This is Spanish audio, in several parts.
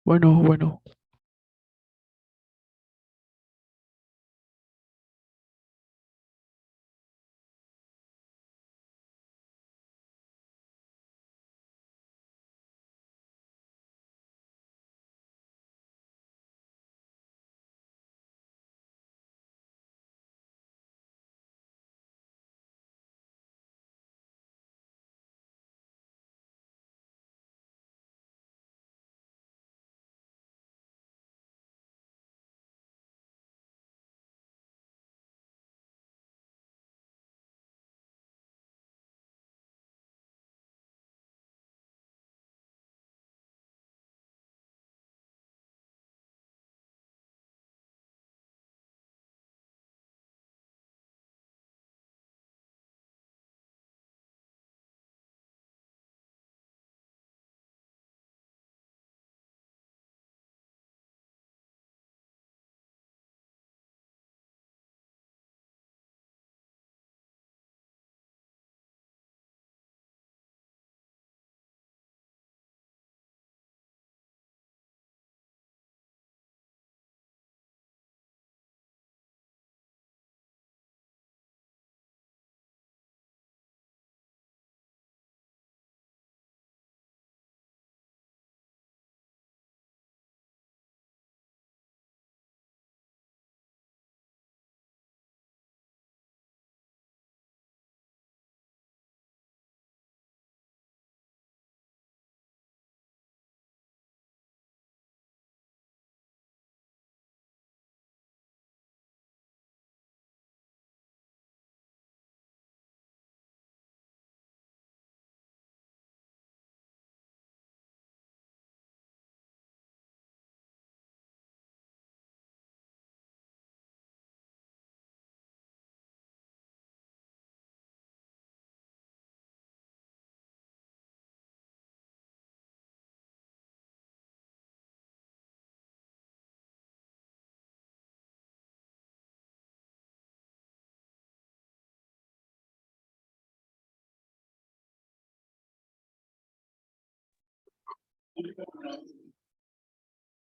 Bueno, bueno.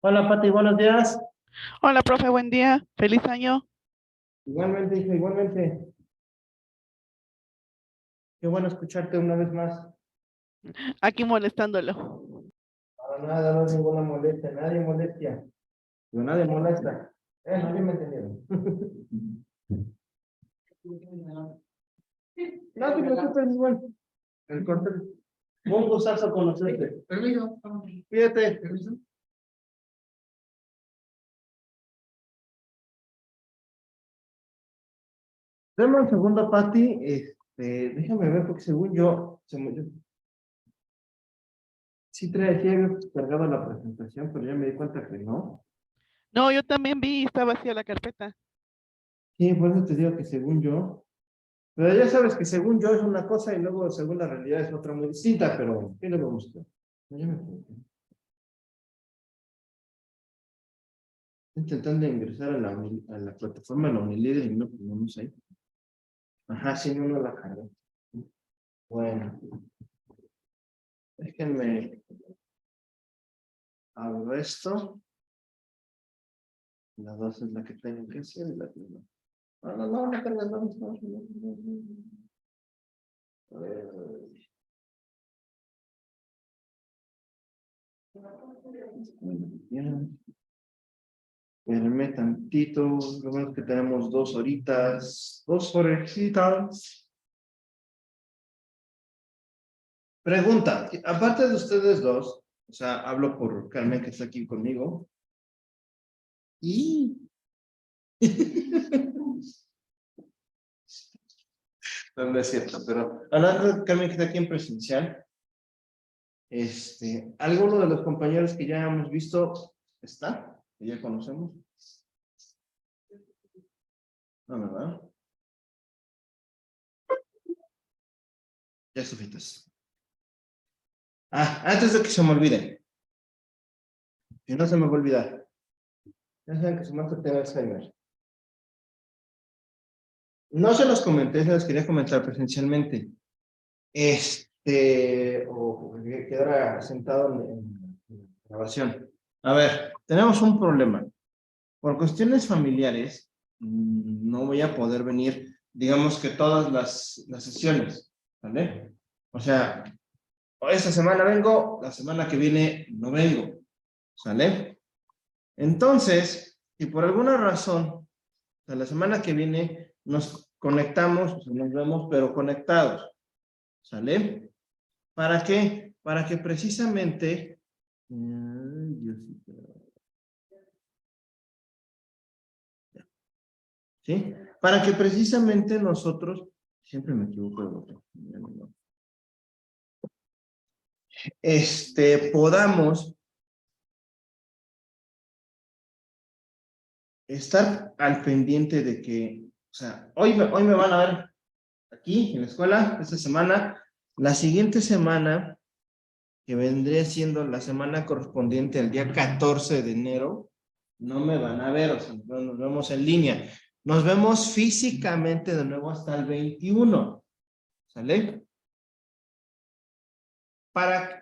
Hola Pati, buenos días. Hola, profe, buen día. Feliz año. Igualmente, hija, igualmente. Qué bueno escucharte una vez más. Aquí molestándolo. Para nada, no es ninguna molestia, nadie molestia. Yo nadie molesta. Nadie me entendieron. No te preocupes, igual. El corte. Un gustazo conocerte. Permiso. Fíjate. Permiso. Dame un segundo, Pati. Déjame ver, porque según yo, sí había cargado la presentación, pero ya me di cuenta que no. No, yo también vi, está vacía la carpeta. Sí, por eso te digo que según yo. Pero ya sabes que según yo es una cosa y luego según la realidad es otra muy distinta, pero ¿qué le gusta? Ya me equivoqué. Estoy intentando ingresar a la plataforma de la Unilíder y no ponemos ahí. Ajá, sí, no la cargo. Bueno, déjenme abro esto. La 2 es la que tengo que hacer y la 3 no. No carga, no. A ver. Bien. Espérenme tantito, lo bueno es que tenemos 2 horitas, 2 horitas. Pregunta, aparte de ustedes dos, o sea, hablo por Carmen que está aquí conmigo. Y no es cierto, pero hablando de Carmen que está aquí en presencial, ¿alguno de los compañeros que ya hemos visto está? Que ya conocemos. No, ¿verdad? Ya suficientes. Antes de que se me olvide, que no se me va a olvidar. Ya saben que su maestro tiene Alzheimer. No se los comenté, se los quería comentar presencialmente. O que quedara sentado en la grabación. A ver, tenemos un problema. Por cuestiones familiares, no voy a poder venir, digamos que todas las sesiones, ¿vale? O sea, esta semana vengo, la semana que viene no vengo, ¿sale? Entonces, si por alguna razón, a la semana que viene nos conectamos, o sea, nos vemos, pero conectados, ¿sale? ¿Para qué? Para que precisamente... ¿sí? Para que precisamente nosotros, siempre me equivoco de botón, podamos estar al pendiente de que, o sea, hoy me van a ver aquí en la escuela, esta semana, la siguiente semana, que vendría siendo la semana correspondiente al día 14 de enero, no me van a ver, o sea, nos vemos en línea. Nos vemos físicamente de nuevo hasta el 21, ¿sale?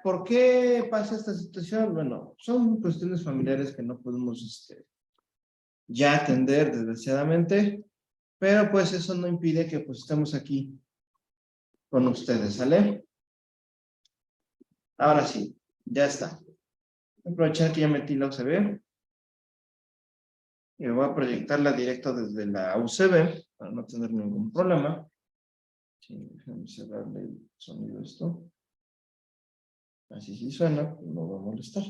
¿Por qué pasa esta situación? Bueno, son cuestiones familiares que no podemos ya atender, desgraciadamente, pero pues eso no impide que pues estemos aquí con ustedes, ¿sale? Ahora sí, ya está. Voy a aprovechar que ya metí la UCB y voy a proyectarla directo desde la UCB para no tener ningún problema. Sí, déjame cerrarle el sonido a esto. Así sí suena, no va a molestar.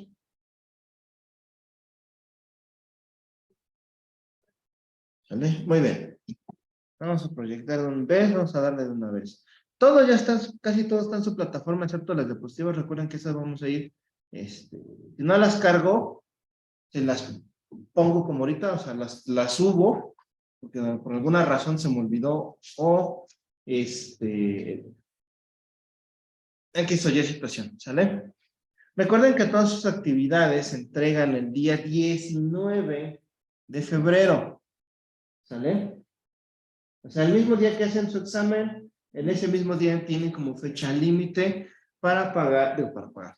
¿Sale? Muy bien. Vamos a proyectar de una vez, vamos a darle de una vez. Todo ya está, casi todo está en su plataforma, excepto las diapositivas. Recuerden que esas vamos a ir, si no las cargo, se las pongo como ahorita, o sea, las subo, porque por alguna razón se me olvidó, o X o Y situación, ¿sale? Recuerden que todas sus actividades se entregan el día 19 de febrero, ¿sale? O sea, el mismo día que hacen su examen, en ese mismo día tienen como fecha límite para pagar, para pagar.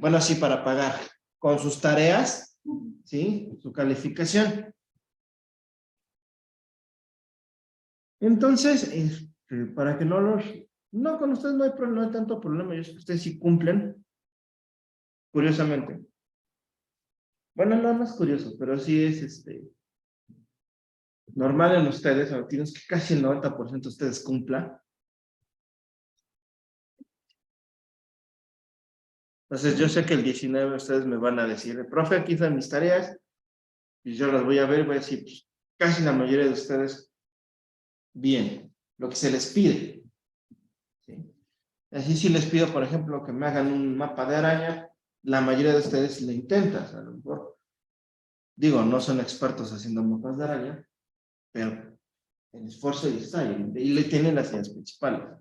Bueno, sí, para pagar con sus tareas, ¿sí? Su calificación. Entonces, para que no los... No, con ustedes no hay tanto problema, yo sé que ustedes sí cumplen, curiosamente. Bueno, no es curioso, pero sí es normal en ustedes, o tienes que casi el 90% de ustedes cumplan. Entonces, yo sé que el 19 ustedes me van a decir, profe, aquí están mis tareas, y yo las voy a ver y voy a decir, pues, casi la mayoría de ustedes, bien, lo que se les pide. ¿Sí? Así si les pido, por ejemplo, que me hagan un mapa de araña, la mayoría de ustedes lo intentan, a lo mejor, digo, no son expertos haciendo mapas de araña, pero el esfuerzo ahí está, y le tienen las ideas principales,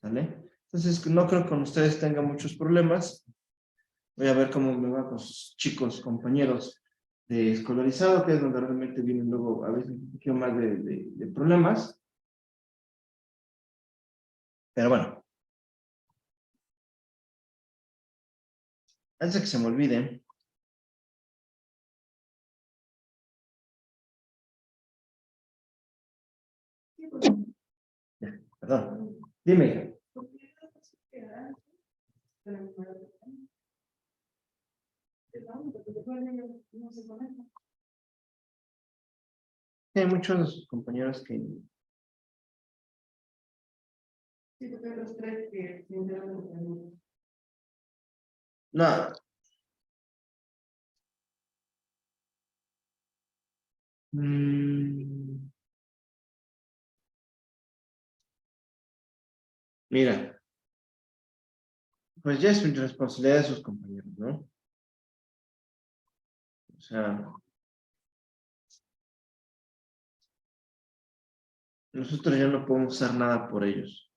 ¿vale? Entonces, no creo que con ustedes tenga muchos problemas. Voy a ver cómo me va con sus chicos, compañeros de escolarizado, que es donde realmente vienen luego a veces un poquito más de problemas. Pero bueno, antes de que se me olvide, perdón, dime. Hay muchos compañeros que... No. Mira, pues ya es responsabilidad de sus compañeros, ¿no? O sea, nosotros ya no podemos hacer nada por ellos.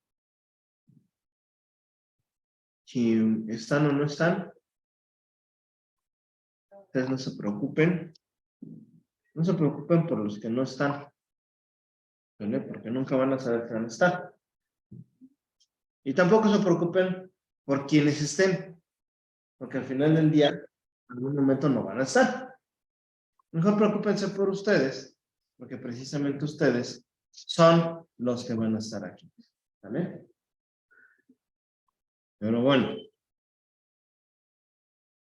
Si están o no están, ustedes no se preocupen. No se preocupen por los que no están, ¿vale? Porque nunca van a saber que van a estar. Y tampoco se preocupen por quienes estén, porque al final del día en algún momento no van a estar. Mejor preocúpense por ustedes, porque precisamente ustedes son los que van a estar aquí. ¿Vale? Pero bueno.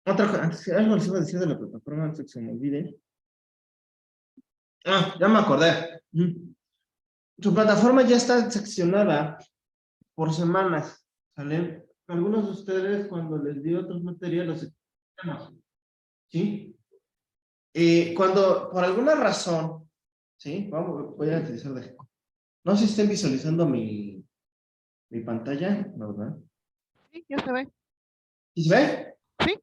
Otra cosa, algo les iba a decir de la plataforma antes que se me olvide. Ah, ya me acordé. Su plataforma ya está seccionada por semanas, ¿sale? Algunos de ustedes, cuando les di otros materiales, los seccionamos, ¿sí? Cuando, por alguna razón, ¿sí? Voy a utilizar de... No sé si estén visualizando mi pantalla, ¿no, verdad? Sí, ya se ve. ¿Y se ve? Sí.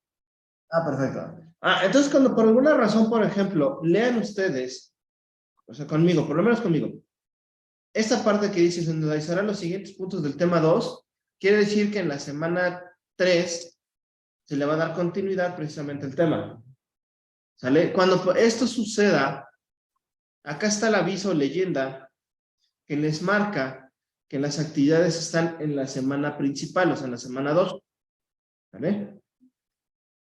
Ah, perfecto. Entonces, cuando por alguna razón, por ejemplo, lean ustedes, o sea, conmigo, por lo menos conmigo, esta parte que dice, se analizarán los siguientes puntos del tema 2, quiere decir que en la semana 3 se le va a dar continuidad precisamente al tema. ¿Sale? Cuando esto suceda, acá está el aviso leyenda que les marca que las actividades están en la semana principal, o sea, en la semana 2. ¿Vale?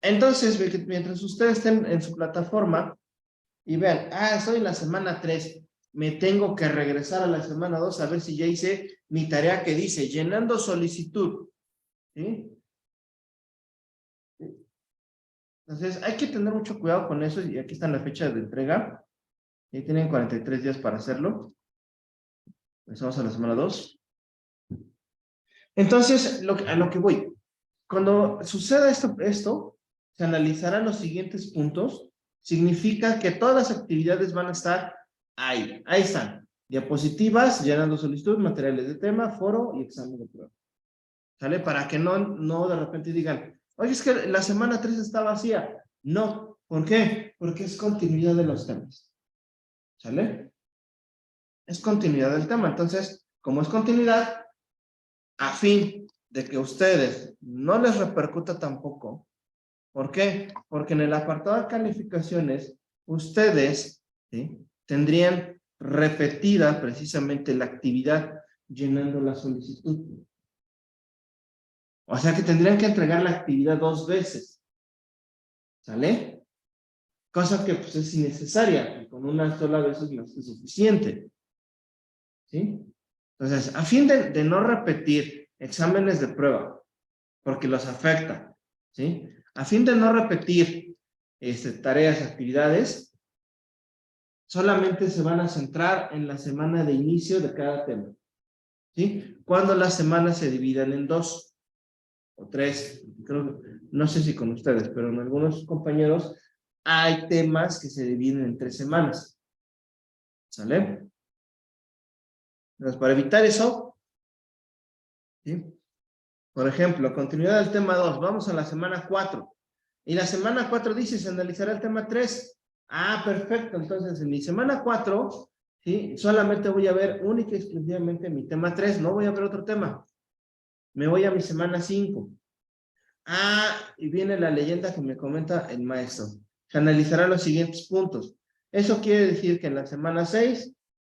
Entonces, mientras ustedes estén en su plataforma y vean, estoy en la semana 3, me tengo que regresar a la semana 2 a ver si ya hice mi tarea que dice llenando solicitud. ¿Sí? Entonces, hay que tener mucho cuidado con eso, y aquí están las fechas de entrega. Y tienen 43 días para hacerlo. Empezamos a la semana 2. Entonces, a lo que voy. Cuando suceda esto, se analizarán los siguientes puntos. Significa que todas las actividades van a estar ahí. Ahí están. Diapositivas, llenando solicitud, materiales de tema, foro y examen de prueba. ¿Sale? Para que no de repente digan, oye, es que la semana 3 está vacía. No. ¿Por qué? Porque es continuidad de los temas. ¿Sale? Es continuidad del tema. Entonces, como es continuidad, a fin de que a ustedes no les repercuta tampoco. ¿Por qué? Porque en el apartado de calificaciones, ustedes, ¿sí?, tendrían repetida precisamente la actividad llenando la solicitud. O sea que tendrían que entregar la actividad 2 veces. ¿Sale? Cosa que pues es innecesaria, y con una sola vez es más que suficiente. ¿Sí? Entonces, a fin de no repetir exámenes de prueba, porque los afecta, ¿sí? A fin de no repetir tareas, actividades, solamente se van a centrar en la semana de inicio de cada tema, ¿sí? Cuando las semanas se dividan en 2 o 3, creo, no sé si con ustedes, pero en algunos compañeros hay temas que se dividen en 3 semanas, ¿sale? Entonces, para evitar eso, ¿sí?, por ejemplo, continuidad del tema 2, vamos a la semana 4. Y la semana 4 dice, se analizará el tema 3. Perfecto. Entonces, en mi semana 4, ¿sí?, solamente voy a ver única y exclusivamente mi tema 3. No voy a ver otro tema. Me voy a mi semana 5. Y viene la leyenda que me comenta el maestro. Se analizarán los siguientes puntos. Eso quiere decir que en la semana 6,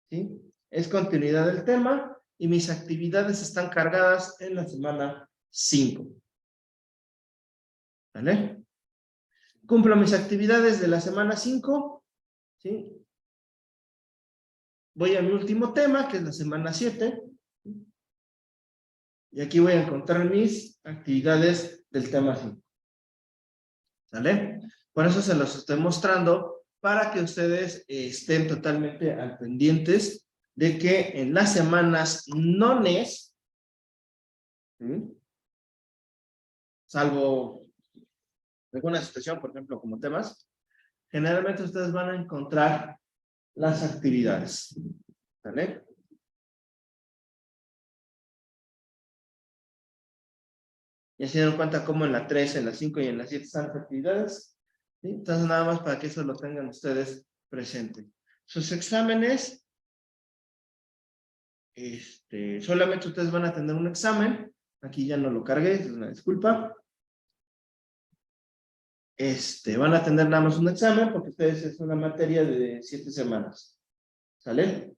¿sí?, es continuidad del tema y mis actividades están cargadas en la semana 5. ¿Vale? Cumplo mis actividades de la semana 5, ¿sí? Voy a mi último tema, que es la semana 7, y aquí voy a encontrar mis actividades del tema 5. ¿Sale? Por eso se los estoy mostrando, para que ustedes estén totalmente al pendientes de que en las semanas nones, ¿sí?, salvo alguna situación, por ejemplo, como temas, generalmente ustedes van a encontrar las actividades. ¿Vale? Ya se dieron cuenta cómo en la 3, en la 5 y en la 7 están las actividades, ¿sí? Entonces, nada más para que eso lo tengan ustedes presente. Sus exámenes, solamente ustedes van a tener un examen. Aquí ya no lo cargué, es una disculpa. Van a tener nada más un examen, porque ustedes es una materia de 7 semanas. ¿Sale?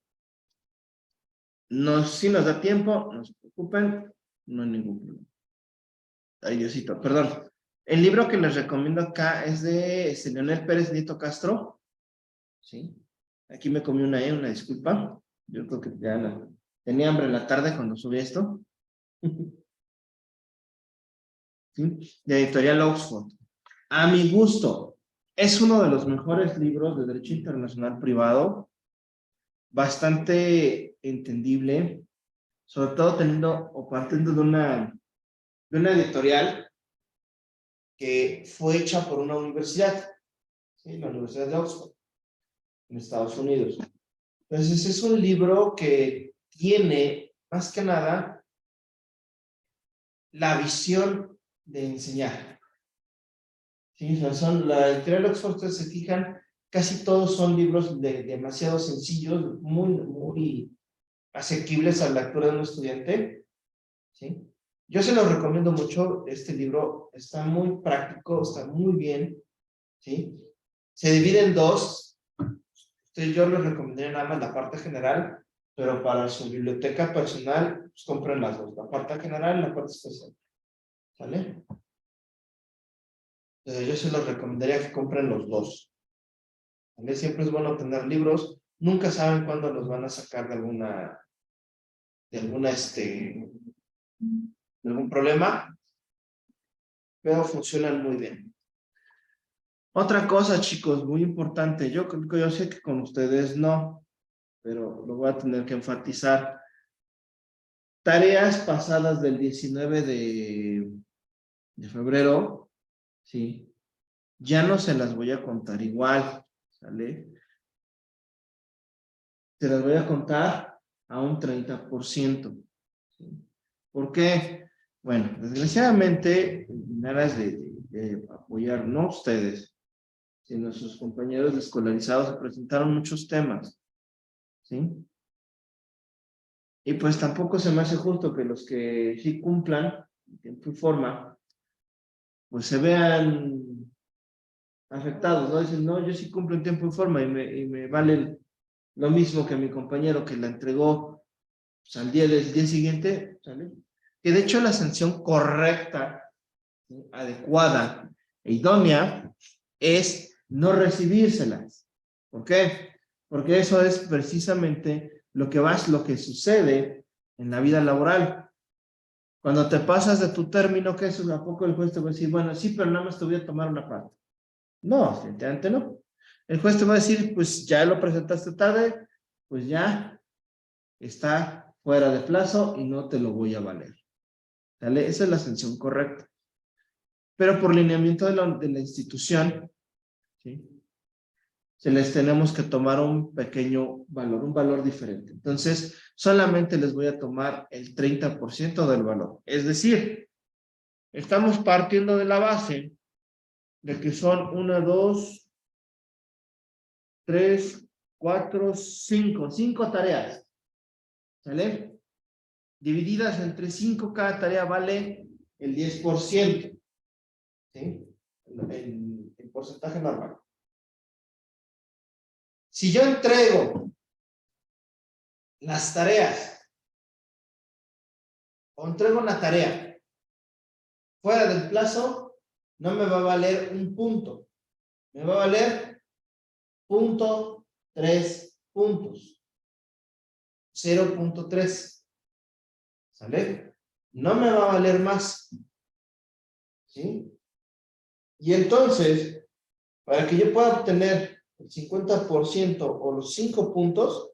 Si nos da tiempo, no se preocupen, no hay ningún problema. Ay, Diosito, perdón. El libro que les recomiendo acá es de Leonel Pérez Nieto Castro. ¿Sí? Aquí me comí una disculpa. Yo creo que ya tenía hambre en la tarde cuando subí esto. ¿Sí? De Editorial Oxford. A mi gusto, es uno de los mejores libros de Derecho Internacional Privado. Bastante entendible. Sobre todo teniendo o partiendo de una editorial que fue hecha por una universidad. ¿Sí? La Universidad de Oxford, en Estados Unidos. Entonces, es un libro que tiene, más que nada, la visión de enseñar. ¿Sí? O sea, la editorial Oxford, ustedes se fijan, casi todos son libros demasiado sencillos, muy asequibles a la lectura de un estudiante. ¿Sí? Yo se lo recomiendo mucho, este libro está muy práctico, está muy bien. ¿Sí? Se divide en dos. Yo les recomendaría nada más la parte general, pero para su biblioteca personal, pues compren las dos, la parte general y la parte especial. ¿Sale? Entonces yo se los recomendaría que compren los dos. ¿Vale? Siempre es bueno tener libros, nunca saben cuándo los van a sacar de algún problema, pero funcionan muy bien. Otra cosa, chicos, muy importante, yo sé que con ustedes no, pero lo voy a tener que enfatizar. Tareas pasadas del 19 de febrero, ¿sí? Ya no se las voy a contar igual, ¿sale? Se las voy a contar a un 30%. ¿Sí? ¿Por qué? Bueno, desgraciadamente, en aras de apoyar no a ustedes, sino a sus compañeros escolarizados, se presentaron muchos temas, ¿sí? Y pues tampoco se me hace justo que los que sí cumplan en tiempo y forma, pues se vean afectados, ¿no? Dicen, no, yo sí cumplo en tiempo y forma y me vale lo mismo que mi compañero que la entregó pues, al del día siguiente, ¿sale? Que de hecho la sanción correcta, ¿sí? Adecuada e idónea es no recibírselas. ¿Por qué? Porque eso es precisamente lo que sucede en la vida laboral. Cuando te pasas de tu término, ¿qué es? ¿A poco el juez te va a decir, bueno, sí, pero nada más te voy a tomar una parte? No, definitivamente no. El juez te va a decir, pues ya lo presentaste tarde, pues ya está fuera de plazo y no te lo voy a valer. ¿Sale? Esa es la sanción correcta. Pero por lineamiento de la institución, ¿sí? Se les tenemos que tomar un pequeño valor, un valor diferente. Entonces, solamente les voy a tomar el 30% del valor. Es decir, estamos partiendo de la base de que son 1, 2, 3, 4, 5 tareas. ¿Sale? Divididas entre 5, cada tarea vale el 10%. ¿Sí? El porcentaje normal. Si yo entrego las tareas o entrego una tarea fuera del plazo, no me va a valer un punto. Me va a valer 0.3 puntos. 0.3. ¿Sale? No me va a valer más. ¿Sí? Y entonces, para que yo pueda obtener el 50% o los 5 puntos,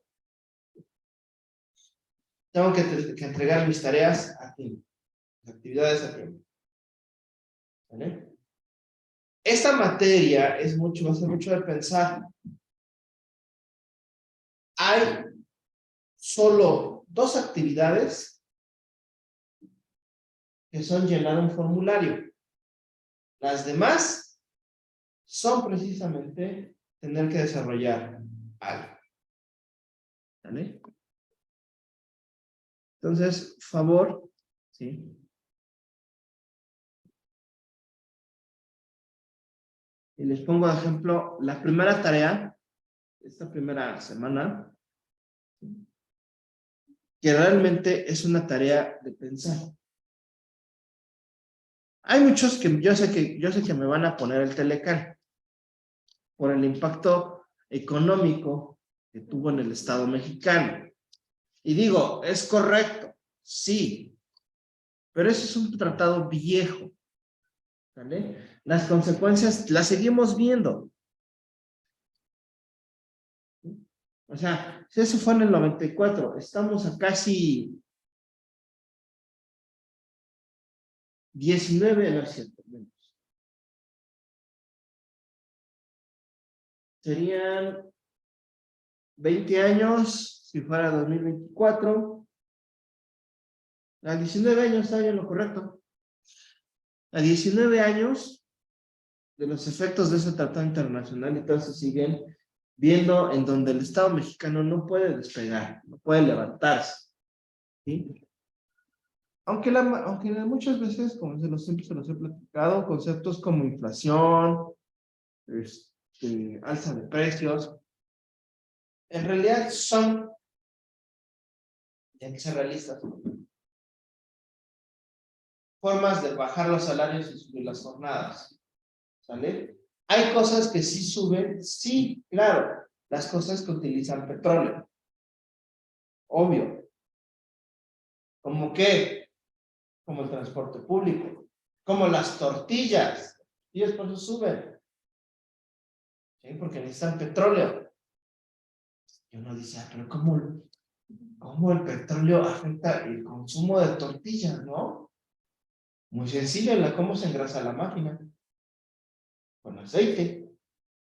tengo que entregar mis tareas a tiempo, las actividades a tiempo. ¿Vale? Esta materia va a ser mucho de pensar. Hay solo 2 actividades que son llenar un formulario. Las demás son precisamente tener que desarrollar algo. ¿Vale? Entonces, favor, ¿sí? Y les pongo de ejemplo la primera tarea, esta primera semana, que realmente es una tarea de pensar. Hay muchos que yo sé que me van a poner el Telecán por el impacto económico que tuvo en el Estado mexicano. Y digo, es correcto, sí, pero ese es un tratado viejo, ¿vale? Las consecuencias las seguimos viendo. O sea, si eso fue en el 94, estamos a casi 19, no es cierto, serían 20 años, si fuera 2024, a 19 años está bien lo correcto. A 19 años de los efectos de ese tratado internacional y todo eso siguen viendo en donde el Estado mexicano no puede despegar, no puede levantarse, ¿sí? Aunque muchas veces, como siempre se los he platicado, conceptos como inflación, alza de precios, en realidad son, ya que ser realistas, formas de bajar los salarios y subir las jornadas, ¿sale? Hay cosas que sí suben, sí, claro, las cosas que utilizan petróleo, obvio, como que, como el transporte público, como las tortillas, y por eso suben, ¿sí? Porque necesitan petróleo. Y uno dice, pero ¿cómo el petróleo afecta el consumo de tortillas, no? Muy sencillo, ¿cómo se engrasa la máquina? Con aceite.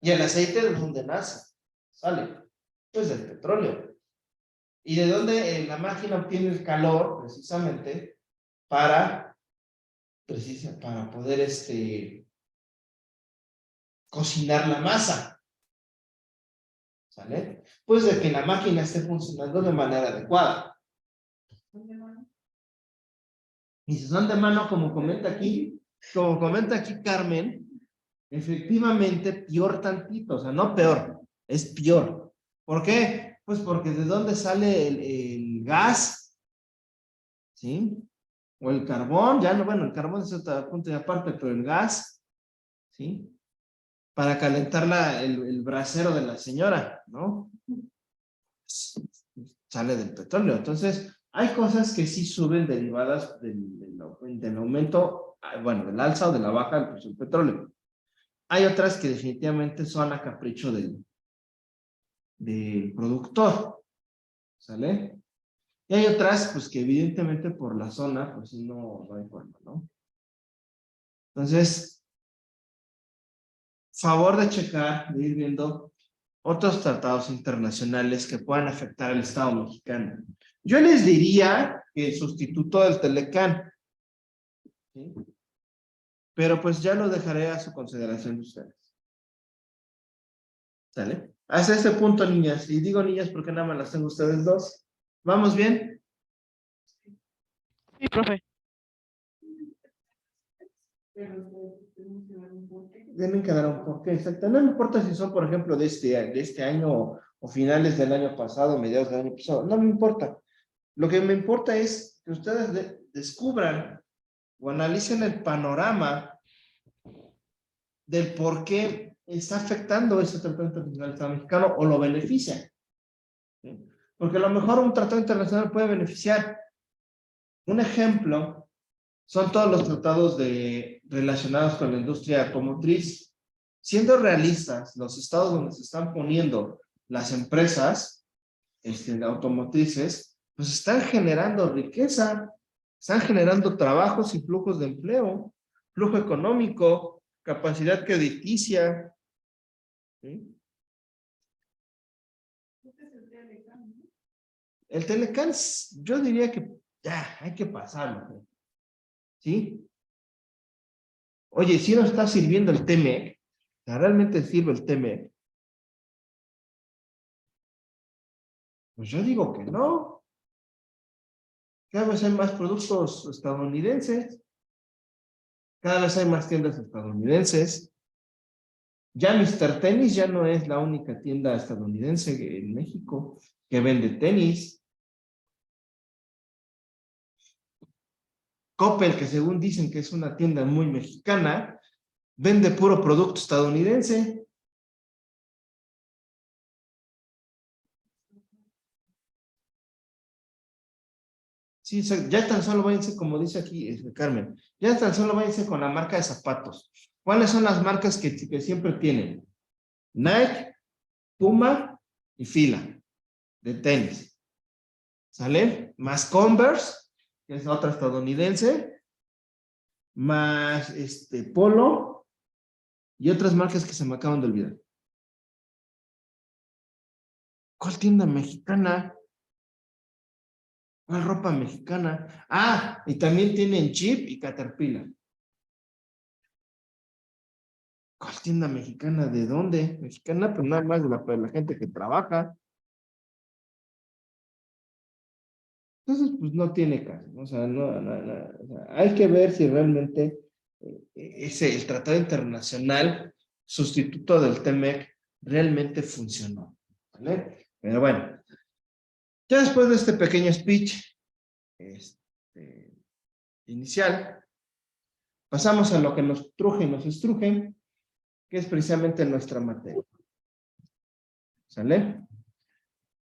¿Y el aceite de dónde nace? Sale, pues del petróleo. ¿Y de dónde la máquina obtiene el calor? Precisamente para poder cocinar la masa. ¿Sale? Pues de que la máquina esté funcionando de manera adecuada. Y si son de mano, como comenta aquí Carmen, efectivamente peor tantito, o sea, no peor, es peor. ¿Por qué? Pues porque de dónde sale el gas, ¿sí? O el carbón, ya no, bueno, el carbón es otro punto de aparte, pero el gas, ¿sí? Para calentar el brasero de la señora, ¿no? Sale del petróleo. Entonces, hay cosas que sí suben derivadas del aumento, bueno, del alza o de la baja del precio del petróleo. Hay otras que definitivamente son a capricho del productor, ¿sale? Y hay otras, pues que evidentemente por la zona, pues no hay forma, ¿no? Entonces, favor de checar, de ir viendo otros tratados internacionales que puedan afectar al Estado mexicano. Yo les diría que el sustituto del Telecán, ¿sí? Pero pues ya lo dejaré a su consideración de ustedes. ¿Sale? Hasta ese punto, niñas. Y digo niñas porque nada más las tengo ustedes dos. ¿Vamos bien? Sí, profe. Tienen que dar un porqué, exacto. No me importa si son, por ejemplo, de este año o finales del año pasado, mediados del año pasado. No me importa. Lo que me importa es que ustedes descubran o analicen el panorama del por qué está afectando ese tratado internacional al Estado mexicano o lo beneficia. ¿Sí? Porque a lo mejor un tratado internacional puede beneficiar. Un ejemplo son todos los tratados relacionados con la industria automotriz. Siendo realistas, los estados donde se están poniendo las empresas automotrices, pues están generando riqueza, están generando trabajos y flujos de empleo, flujo económico, capacidad crediticia. ¿Sí? El Telecán, yo diría que ya hay que pasarlo. ¿Sí? Oye, si no está sirviendo el TME, ¿realmente sirve el TME? Pues yo digo que no. Cada vez hay más productos estadounidenses, cada vez hay más tiendas estadounidenses. Ya Mr. Tenis ya no es la única tienda estadounidense en México que vende tenis. Coppel, que según dicen que es una tienda muy mexicana, vende puro producto estadounidense. Sí, ya tan solo váyanse, como dice aquí Carmen, ya tan solo váyanse con la marca de zapatos. ¿Cuáles son las marcas que siempre tienen? Nike, Puma y Fila de tenis. ¿Sale? Más Converse, que es otra estadounidense, más Polo y otras marcas que se me acaban de olvidar. ¿Cuál tienda mexicana? ¿Cuál ropa mexicana? Ah, y también tienen Jeep y Caterpillar. ¿Cuál tienda mexicana? ¿De dónde? Mexicana, pues nada más de la gente que trabaja. Entonces, pues no tiene caso. O sea, o sea, hay que ver si realmente el Tratado Internacional sustituto del TEMEC realmente funcionó. ¿Vale? Pero bueno, ya después de este pequeño speech inicial, pasamos a lo que nos truje y nos estruje, que es precisamente nuestra materia. ¿Sale?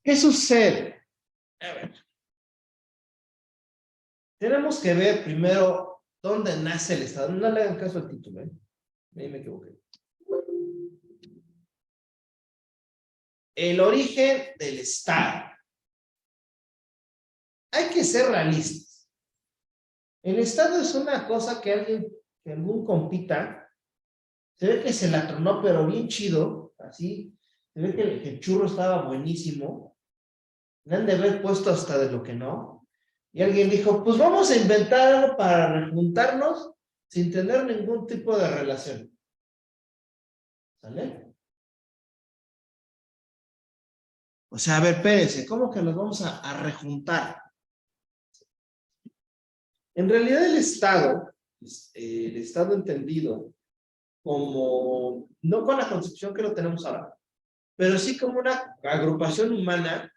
¿Qué sucede? A ver. Tenemos que ver primero dónde nace el Estado. No le hagan caso al título, ¿eh? Ahí me equivoqué. El origen del Estado. Hay que ser realistas. El Estado es una cosa que algún compita, se ve que se la tronó, pero bien chido, así. Se ve que el churro estaba buenísimo. Le han de haber puesto hasta de lo que no. Y alguien dijo, pues vamos a inventar algo para rejuntarnos sin tener ningún tipo de relación. ¿Sale? O sea, a ver, espérense, ¿cómo que nos vamos a rejuntar? En realidad el Estado entendido como, no con la concepción que lo tenemos ahora, pero sí como una agrupación humana,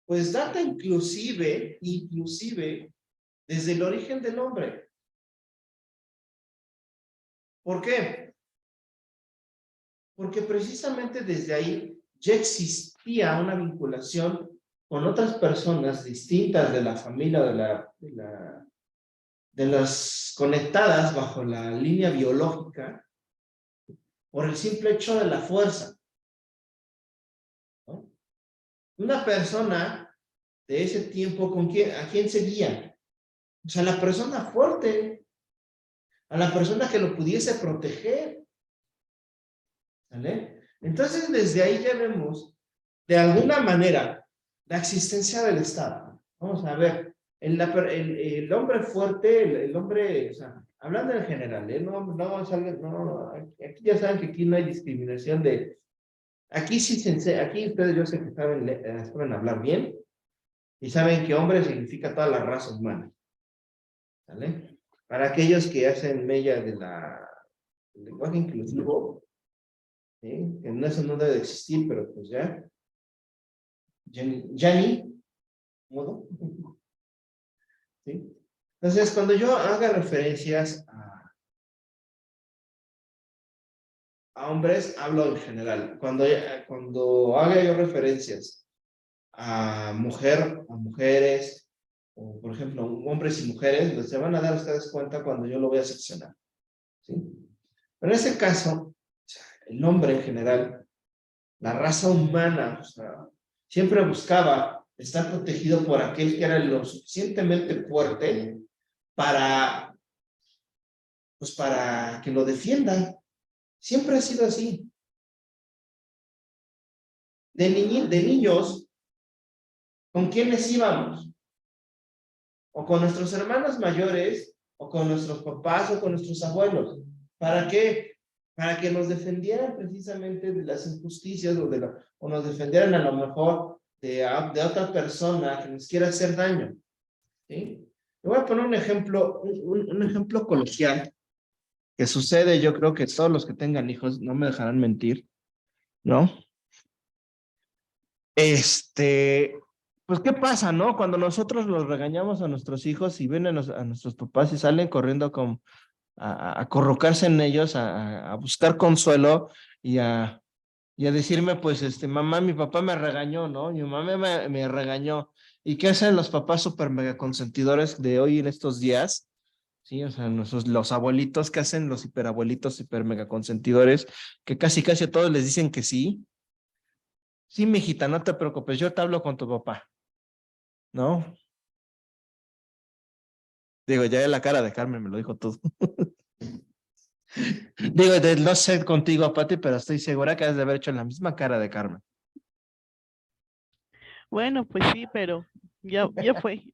pues data inclusive desde el origen del hombre. ¿Por qué? Porque precisamente desde ahí ya existía una vinculación con otras personas distintas de la familia, de las conectadas bajo la línea biológica, por el simple hecho de la fuerza, ¿no? Una persona de ese tiempo, ¿a quién seguía? O sea, la persona fuerte, a la persona que lo pudiese proteger, ¿vale? Entonces, desde ahí ya vemos, de alguna manera, la existencia del Estado. Vamos a ver, el hombre fuerte, el hombre, o sea, hablando en general, aquí ya saben que aquí no hay discriminación aquí sí, aquí ustedes yo sé que saben hablar bien y saben que hombre significa toda la raza humana, ¿vale? Para aquellos que hacen mella del lenguaje inclusivo, ¿sí? Que eso no debe de existir, pero pues ya, Yanni, modo, ¿sí? Entonces, cuando yo haga referencias a hombres, hablo en general. Cuando haga yo referencias a mujeres, o por ejemplo, hombres y mujeres, pues se van a dar ustedes cuenta cuando yo lo voy a seccionar, ¿sí? Pero en ese caso, el hombre en general, la raza humana, o sea, siempre buscaba estar protegido por aquel que era lo suficientemente fuerte para, pues para que lo defienda. Siempre ha sido así. De niños, ¿con quiénes íbamos? O con nuestros hermanos mayores, o con nuestros papás, o con nuestros abuelos. ¿Para qué? Para que nos defendieran precisamente de las injusticias o nos defendieran a lo mejor de otra persona que nos quiera hacer daño. ¿Sí? Le voy a poner un ejemplo, un ejemplo coloquial que sucede, yo creo que todos los que tengan hijos no me dejarán mentir, ¿no? pues, ¿qué pasa, no? Cuando nosotros los regañamos a nuestros hijos y ven a nuestros papás y salen corriendo a acurrucarse en ellos, a buscar consuelo y a decirme, pues, mamá, mi papá me regañó, ¿no? Mi mamá me regañó. ¿Y qué hacen los papás super mega consentidores de hoy en estos días? Sí, o sea, los abuelitos que hacen, los hiperabuelitos, hiper mega consentidores, que casi casi a todos les dicen que sí. Sí, mijita, no te preocupes, yo te hablo con tu papá, ¿no? Digo, ya la cara de Carmen me lo dijo todo. Digo, no sé contigo, Pati, pero estoy segura que has de haber hecho la misma cara de Carmen. Bueno, pues sí, pero ya fue.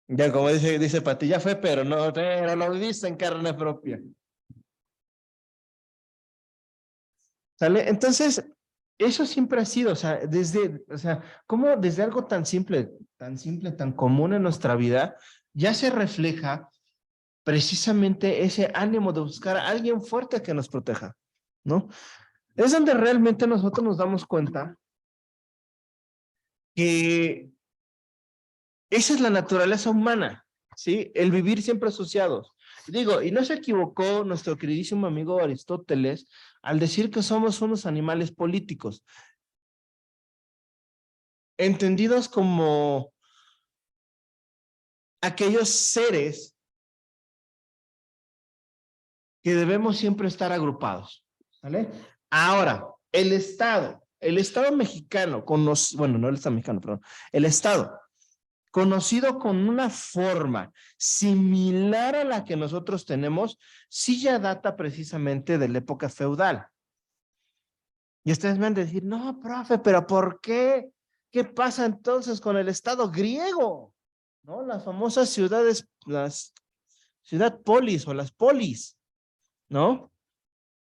Ya, como dice Pati, ya fue, pero lo viviste en carne propia. ¿Sale? Entonces, eso siempre ha sido, o sea, cómo desde algo tan simple, tan común en nuestra vida, ya se refleja precisamente ese ánimo de buscar a alguien fuerte que nos proteja, ¿no? Es donde realmente nosotros nos damos cuenta que esa es la naturaleza humana, ¿sí? El vivir siempre asociados. Digo, y no se equivocó nuestro queridísimo amigo Aristóteles al decir que somos unos animales políticos, entendidos como aquellos seres que debemos siempre estar agrupados, ¿vale? Ahora, el Estado mexicano, bueno, no el Estado mexicano, perdón, el Estado, conocido con una forma similar a la que nosotros tenemos, sí ya data precisamente de la época feudal. Y ustedes me van a decir, no, profe, pero ¿por qué? ¿Qué pasa entonces con el Estado griego? ¿No? Las famosas ciudades, las ciudad polis o las polis, ¿no?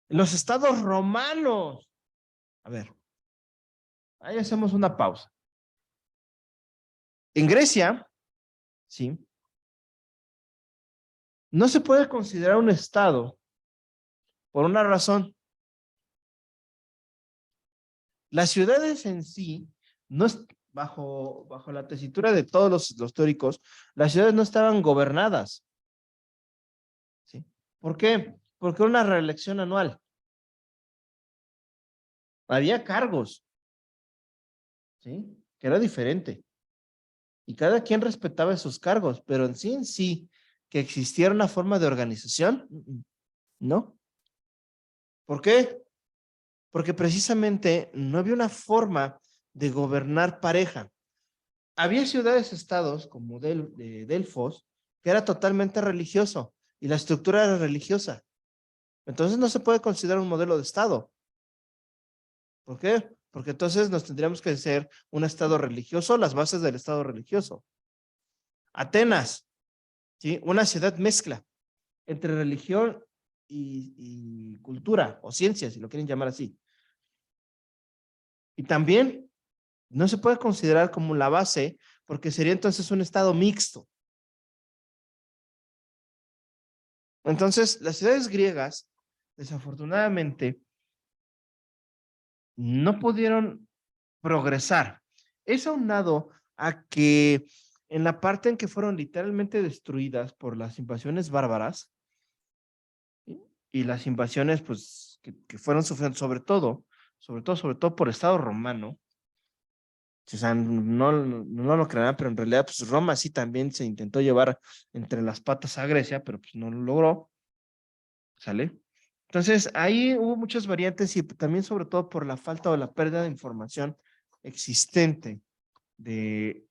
Los estados romanos. A ver, ahí hacemos una pausa. En Grecia, sí, no se puede considerar un estado por una razón. Las ciudades en sí, no es, bajo la tesitura de todos los teóricos, las ciudades no estaban gobernadas. ¿Sí? ¿Por qué? Porque era una reelección anual. Había cargos, ¿sí? Que era diferente. Y cada quien respetaba esos cargos, pero en sí, que existiera una forma de organización, ¿no? ¿Por qué? Porque precisamente no había una forma de gobernar pareja. Había ciudades-estados como Delfos, que era totalmente religioso y la estructura era religiosa. Entonces no se puede considerar un modelo de estado. ¿Por qué? Porque entonces nos tendríamos que hacer un estado religioso, las bases del estado religioso. Atenas, ¿sí? Una ciudad mezcla entre religión y cultura o ciencia, si lo quieren llamar así. Y también no se puede considerar como la base porque sería entonces un estado mixto. Entonces, las ciudades griegas, desafortunadamente, no pudieron progresar. Es aunado a que en la parte en que fueron literalmente destruidas por las invasiones bárbaras, ¿sí? Y las invasiones, pues, que fueron sufriendo, sobre todo por Estado romano. O sea, no lo creerán, pero en realidad, pues Roma sí también se intentó llevar entre las patas a Grecia, pero pues no lo logró, ¿sale? Entonces, ahí hubo muchas variantes y también sobre todo por la falta o la pérdida de información existente de,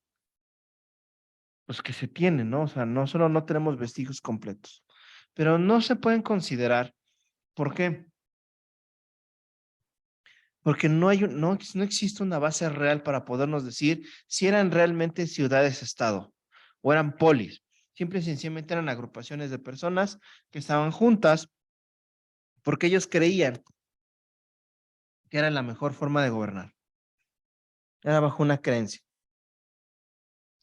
pues que se tiene, ¿no? O sea, no solo no tenemos vestigios completos, pero no se pueden considerar. ¿Por qué? Porque no existe una base real para podernos decir si eran realmente ciudades-estado o eran polis. Simple y sencillamente eran agrupaciones de personas que estaban juntas porque ellos creían que era la mejor forma de gobernar. Era bajo una creencia.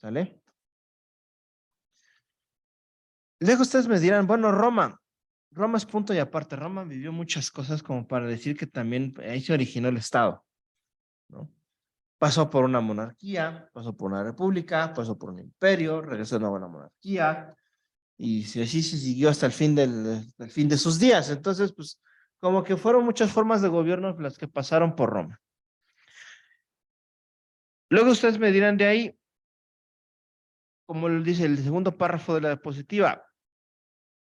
¿Sale? Luego ustedes me dirán, bueno, Roma es punto y aparte. Roma vivió muchas cosas como para decir que también ahí se originó el Estado, ¿no? Pasó por una monarquía, pasó por una república, pasó por un imperio, regresó a una buena monarquía, y así se siguió hasta el fin del fin de sus días. Entonces, pues, como que fueron muchas formas de gobierno las que pasaron por Roma. Luego ustedes me dirán de ahí, como lo dice el segundo párrafo de la diapositiva,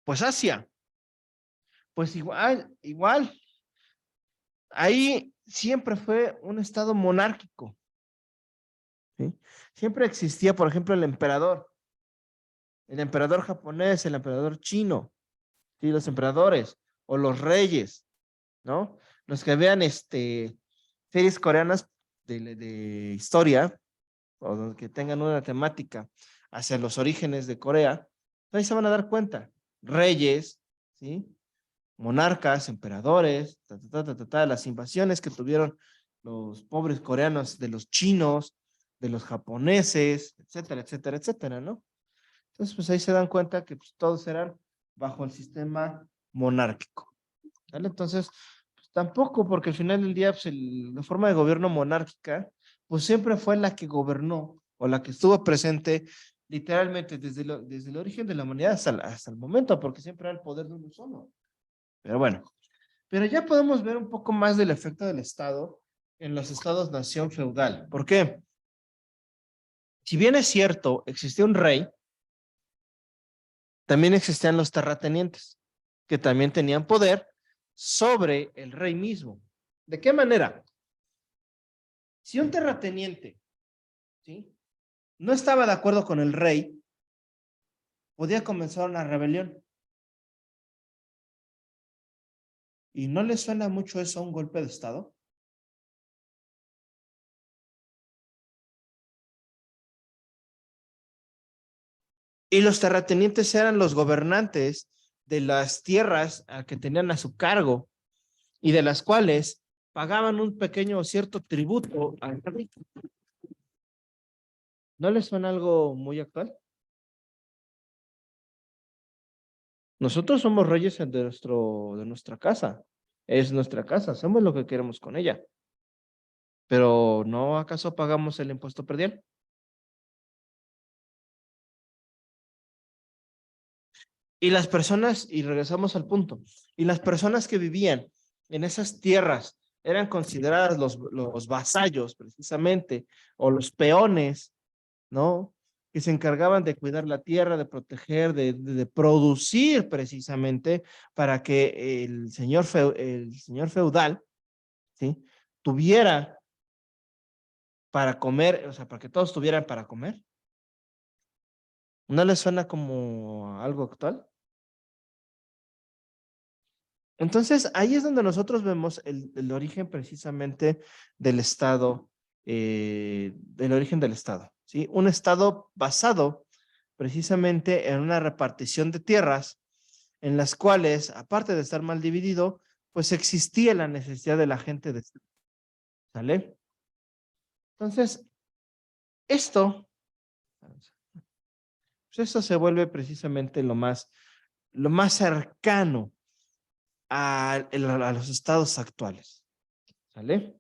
pues Asia, pues igual, ahí siempre fue un estado monárquico, ¿sí? Siempre existía, por ejemplo, el emperador japonés, el emperador chino, ¿sí? Los emperadores o los reyes, ¿no? Los que vean series coreanas de historia o que tengan una temática hacia los orígenes de Corea, ahí se van a dar cuenta. Reyes, ¿sí? Monarcas, emperadores, las invasiones que tuvieron los pobres coreanos de los chinos, de los japoneses, etcétera, etcétera, etcétera, ¿no? Entonces, pues ahí se dan cuenta que pues, todos eran bajo el sistema monárquico, ¿vale? Entonces, pues, tampoco, porque al final del día, pues, la forma de gobierno monárquica, pues siempre fue la que gobernó o la que estuvo presente literalmente desde el origen de la humanidad hasta el momento, porque siempre era el poder de uno solo. Pero bueno, pero ya podemos ver un poco más del efecto del Estado en los estados-nación feudal. ¿Por qué? Si bien es cierto, existía un rey, también existían los terratenientes, que también tenían poder sobre el rey mismo. ¿De qué manera? Si un terrateniente, ¿sí?, no estaba de acuerdo con el rey, podía comenzar una rebelión. ¿Y no le suena mucho eso a un golpe de Estado? Y los terratenientes eran los gobernantes de las tierras a que tenían a su cargo y de las cuales pagaban un pequeño o cierto tributo al rey. ¿No les suena algo muy actual? Nosotros somos reyes de nuestra casa. Es nuestra casa, hacemos lo que queremos con ella. Pero ¿no acaso pagamos el impuesto predial? Y las personas, y regresamos al punto, y las personas que vivían en esas tierras eran consideradas los vasallos, precisamente, o los peones, ¿no? Que se encargaban de cuidar la tierra, de proteger, de producir precisamente para que el señor feudal, ¿sí?, tuviera para comer, o sea, para que todos tuvieran para comer. ¿No les suena como algo actual? Entonces, ahí es donde nosotros vemos el origen precisamente del Estado, del origen del Estado, ¿sí? Un Estado basado precisamente en una repartición de tierras en las cuales, aparte de estar mal dividido, pues existía la necesidad de la gente de, ¿sale? Entonces, esto, pues esto se vuelve precisamente lo más cercano a los estados actuales, ¿sale?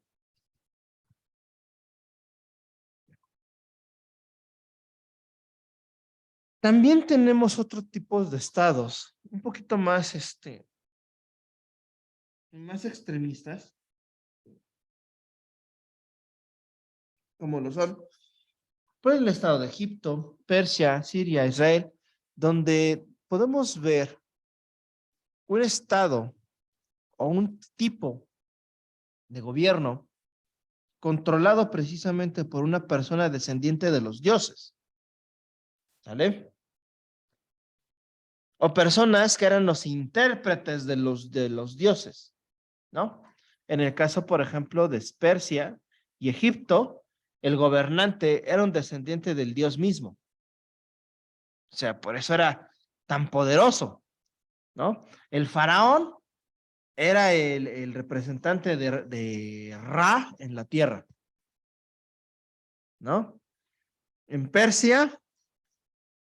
También tenemos otro tipo de estados, un poquito más, más extremistas, como lo son, pues el estado de Egipto, Persia, Siria, Israel, donde podemos ver un estado o un tipo de gobierno controlado precisamente por una persona descendiente de los dioses, ¿sale? O personas que eran los intérpretes de los dioses, ¿no? En el caso, por ejemplo, de Persia y Egipto, el gobernante era un descendiente del dios mismo. O sea, por eso era tan poderoso, ¿no? El faraón era el representante de Ra en la tierra, ¿no? En Persia,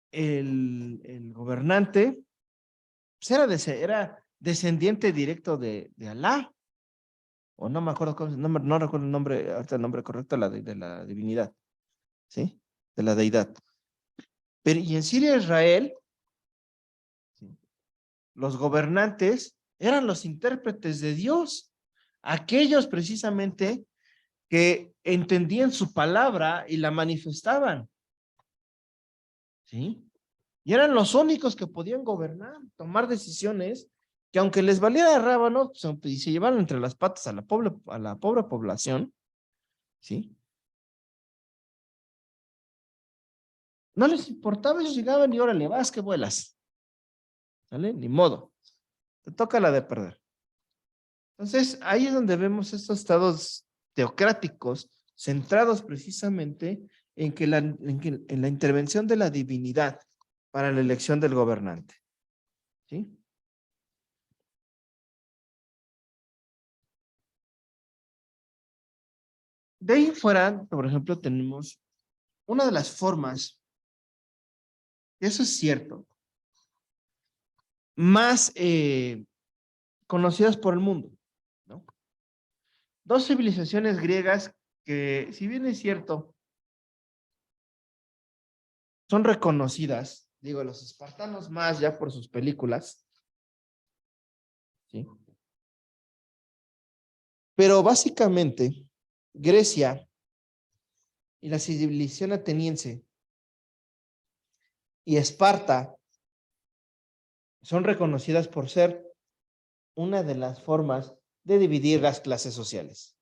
el gobernante pues era descendiente directo de Alá, o no me acuerdo, no recuerdo el nombre, ahorita el nombre correcto, de la divinidad, ¿sí? De la deidad. Pero, y en Siria e Israel, ¿sí? Los gobernantes eran los intérpretes de Dios, aquellos precisamente que entendían su palabra y la manifestaban, ¿sí? Y eran los únicos que podían gobernar, tomar decisiones que aunque les valiera rábano, y se llevaron entre las patas a la pobre población, ¿sí? No les importaba, ellos llegaban y órale, vas que vuelas, ¿sale? Ni modo, te toca la de perder. Entonces, ahí es donde vemos estos estados teocráticos centrados precisamente en la intervención de la divinidad para la elección del gobernante, ¿sí? De ahí fuera, por ejemplo, tenemos una de las formas, y eso es cierto, más conocidas por el mundo, ¿no? Dos civilizaciones griegas que, si bien es cierto, son reconocidas, digo, los espartanos más ya por sus películas, ¿sí? Pero básicamente, Grecia y la civilización ateniense y Esparta son reconocidas por ser una de las formas de dividir las clases sociales.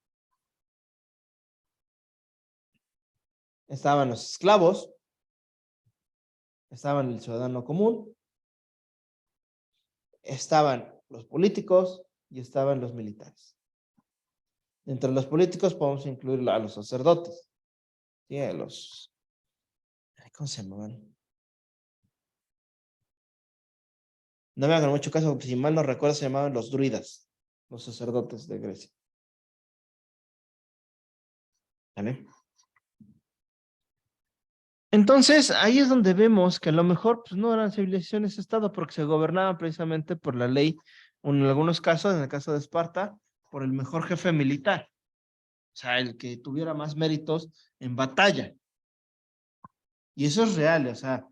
Estaban los esclavos, estaban el ciudadano común, estaban los políticos y estaban los militares. Entre los políticos podemos incluir a los sacerdotes, ¿sí? A los, ¿cómo se llamaban? No me hagan mucho caso, porque si mal no recuerdo se llamaban los druidas, los sacerdotes de Grecia. ¿Vale? Entonces, ahí es donde vemos que a lo mejor pues, no eran civilizaciones-estado porque se gobernaban precisamente por la ley, o en algunos casos, en el caso de Esparta, por el mejor jefe militar. O sea, el que tuviera más méritos en batalla. Y eso es real, o sea,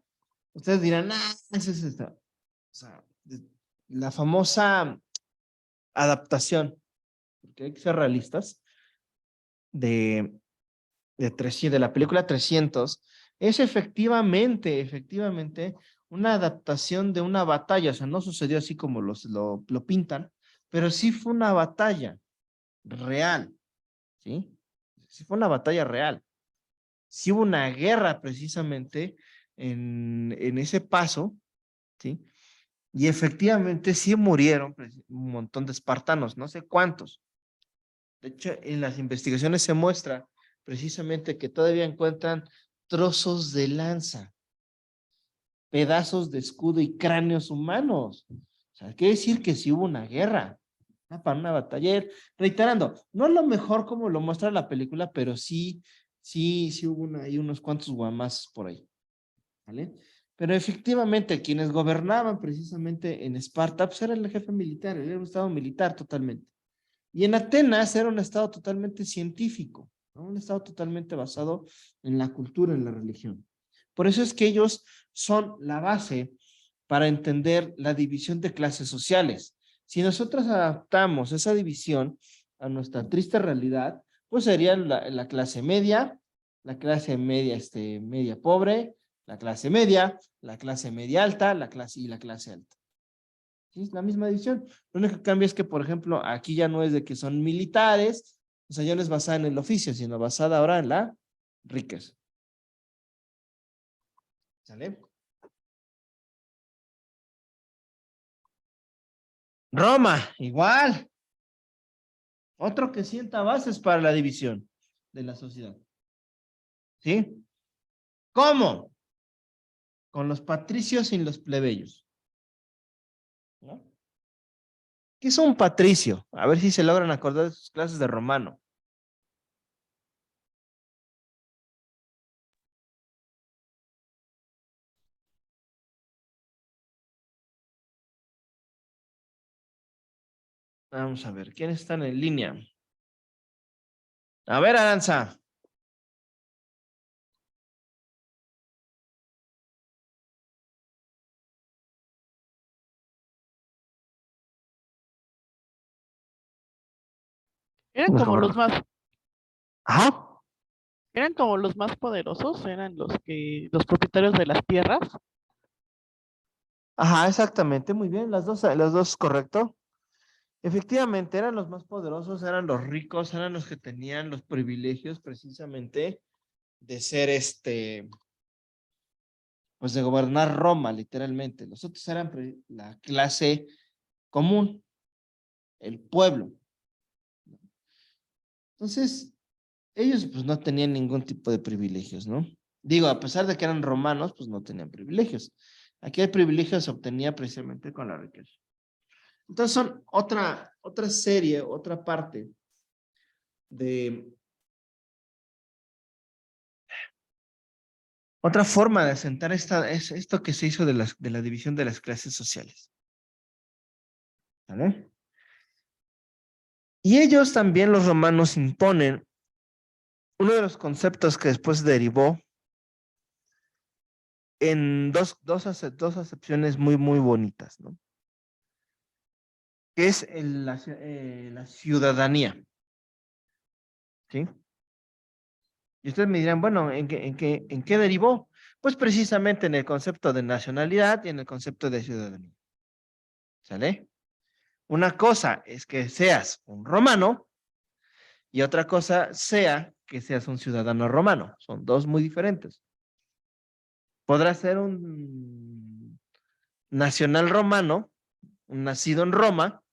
ustedes dirán, ah, eso es esto. O sea, la famosa adaptación, porque hay que ser realistas, de, de la película 300 es efectivamente, una adaptación de una batalla. O sea, no sucedió así como lo pintan, pero sí fue una batalla real, ¿sí? Sí fue una batalla real. Sí hubo una guerra precisamente en ese paso, ¿sí? Y efectivamente sí murieron un montón de espartanos, no sé cuántos. De hecho, en las investigaciones se muestra precisamente que todavía encuentran trozos de lanza, pedazos de escudo y cráneos humanos. O sea, quiere decir que sí hubo una guerra, para una batalla. Reiterando, no es lo mejor como lo muestra la película, pero sí hubo ahí unos cuantos guamazos por ahí, ¿vale? Pero efectivamente, quienes gobernaban precisamente en Esparta, pues era el jefe militar, era un estado militar totalmente. Y en Atenas era un estado totalmente científico, ¿no? Un estado totalmente basado en la cultura, en la religión. Por eso es que ellos son la base para entender la división de clases sociales. Si nosotros adaptamos esa división a nuestra triste realidad, pues serían la clase media, la clase media, media pobre, la clase media alta, y la clase alta. Sí, es la misma división. Lo único que cambia es que, por ejemplo, aquí ya no es de que son militares, o sea, ya no es basada en el oficio, sino basada ahora en la riqueza. ¿Sale? Roma, igual. Otro que sienta bases para la división de la sociedad. ¿Sí? ¿Cómo? Con los patricios y los plebeyos. ¿No? ¿Qué es un patricio? A ver si se logran acordar de sus clases de romano. Vamos a ver, ¿quiénes están en línea? A ver, Aranza. Eran como los más, Ajá. eran como los más poderosos, eran los propietarios de las tierras. Ajá, exactamente, muy bien, las dos, correcto. Efectivamente, eran los más poderosos, eran los ricos, eran los que tenían los privilegios precisamente de ser pues de gobernar Roma, literalmente. Los otros eran la clase común, el pueblo. Entonces, ellos pues no tenían ningún tipo de privilegios, ¿no? Digo, a pesar de que eran romanos, pues no tenían privilegios. Aquí el privilegio se obtenía precisamente con la riqueza. Entonces son otra serie, otra parte de, otra forma de asentar esto que se hizo de la división de las clases sociales. ¿Vale? Y ellos también, los romanos, imponen uno de los conceptos que después derivó en dos acepciones muy, muy bonitas, ¿no? Que es la ciudadanía, ¿sí? Y ustedes me dirán, bueno, en qué derivó? Pues precisamente en el concepto de nacionalidad y en el concepto de ciudadanía, ¿sale? Una cosa es que seas un romano y otra cosa sea que seas un ciudadano romano. Son dos muy diferentes. Podrás ser un nacional romano, un nacido en Roma,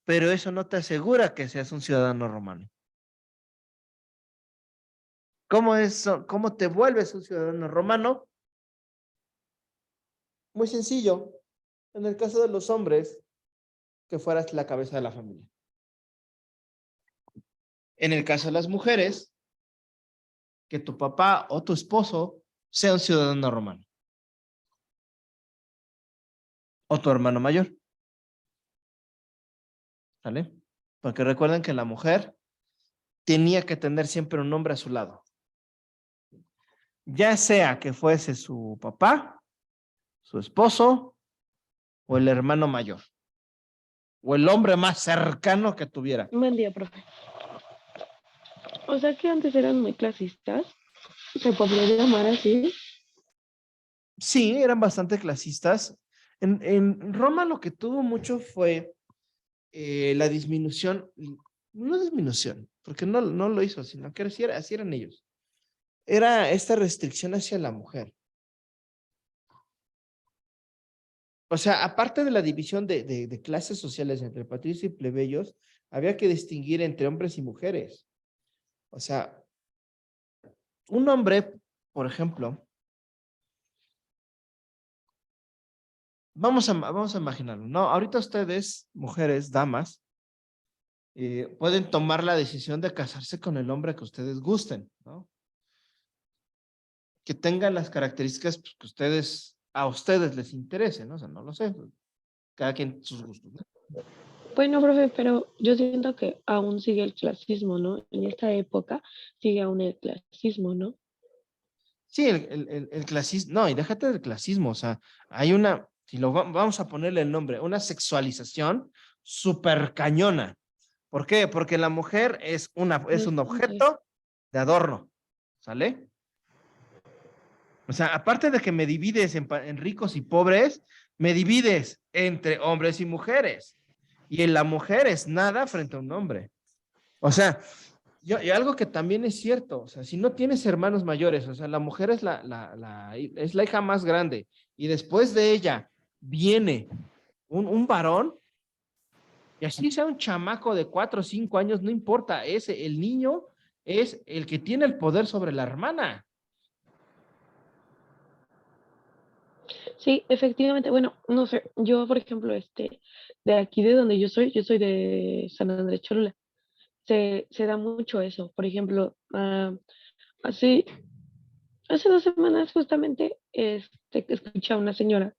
pero eso no te asegura que seas un ciudadano romano. ¿Cómo te vuelves un ciudadano romano? Muy sencillo. En el caso de los hombres, que fueras la cabeza de la familia. En el caso de las mujeres, que tu papá o tu esposo sea un ciudadano romano. O tu hermano mayor. ¿Sale? Porque recuerden que la mujer tenía que tener siempre un hombre a su lado. Ya sea que fuese su papá, su esposo o el hermano mayor. O el hombre más cercano que tuviera. Buen día, profe. O sea que antes eran muy clasistas, se podría llamar así. Sí, eran bastante clasistas. En Roma lo que tuvo mucho fue la disminución, no disminución, porque no lo hizo, sino que así eran ellos. Era esta restricción hacia la mujer. O sea, aparte de la división de clases sociales entre patricios y plebeyos, había que distinguir entre hombres y mujeres. O sea, un hombre, por ejemplo, vamos a imaginarlo, ¿no? Ahorita ustedes, mujeres, damas, pueden tomar la decisión de casarse con el hombre que ustedes gusten, ¿no? Que tengan las características pues, que a ustedes les interesen, ¿no? O sea, no lo sé, cada quien sus gustos, ¿no? Bueno, profe, pero yo siento que aún sigue el clasismo, ¿no? En esta época sigue aún el clasismo, ¿no? Sí, el clasismo, no, y déjate del clasismo, o sea, hay una, si vamos a ponerle el nombre, una sexualización súper cañona. ¿Por qué? Porque la mujer es un Bastante. objeto de adorno, ¿sale? O sea, aparte de que me divides en ricos y pobres, me divides entre hombres y mujeres. Y en la mujer es nada frente a un hombre. O sea, y algo que también es cierto, o sea, si no tienes hermanos mayores, o sea, la mujer es es la hija más grande y después de ella viene un varón, y así sea un chamaco de 4 o 5 años, no importa, el niño es el que tiene el poder sobre la hermana. Sí, efectivamente. Bueno, no sé, yo, por ejemplo, de aquí de donde yo soy de San Andrés Cholula. Se da mucho eso. Por ejemplo, hace, hace 2 semanas justamente escuché a una señora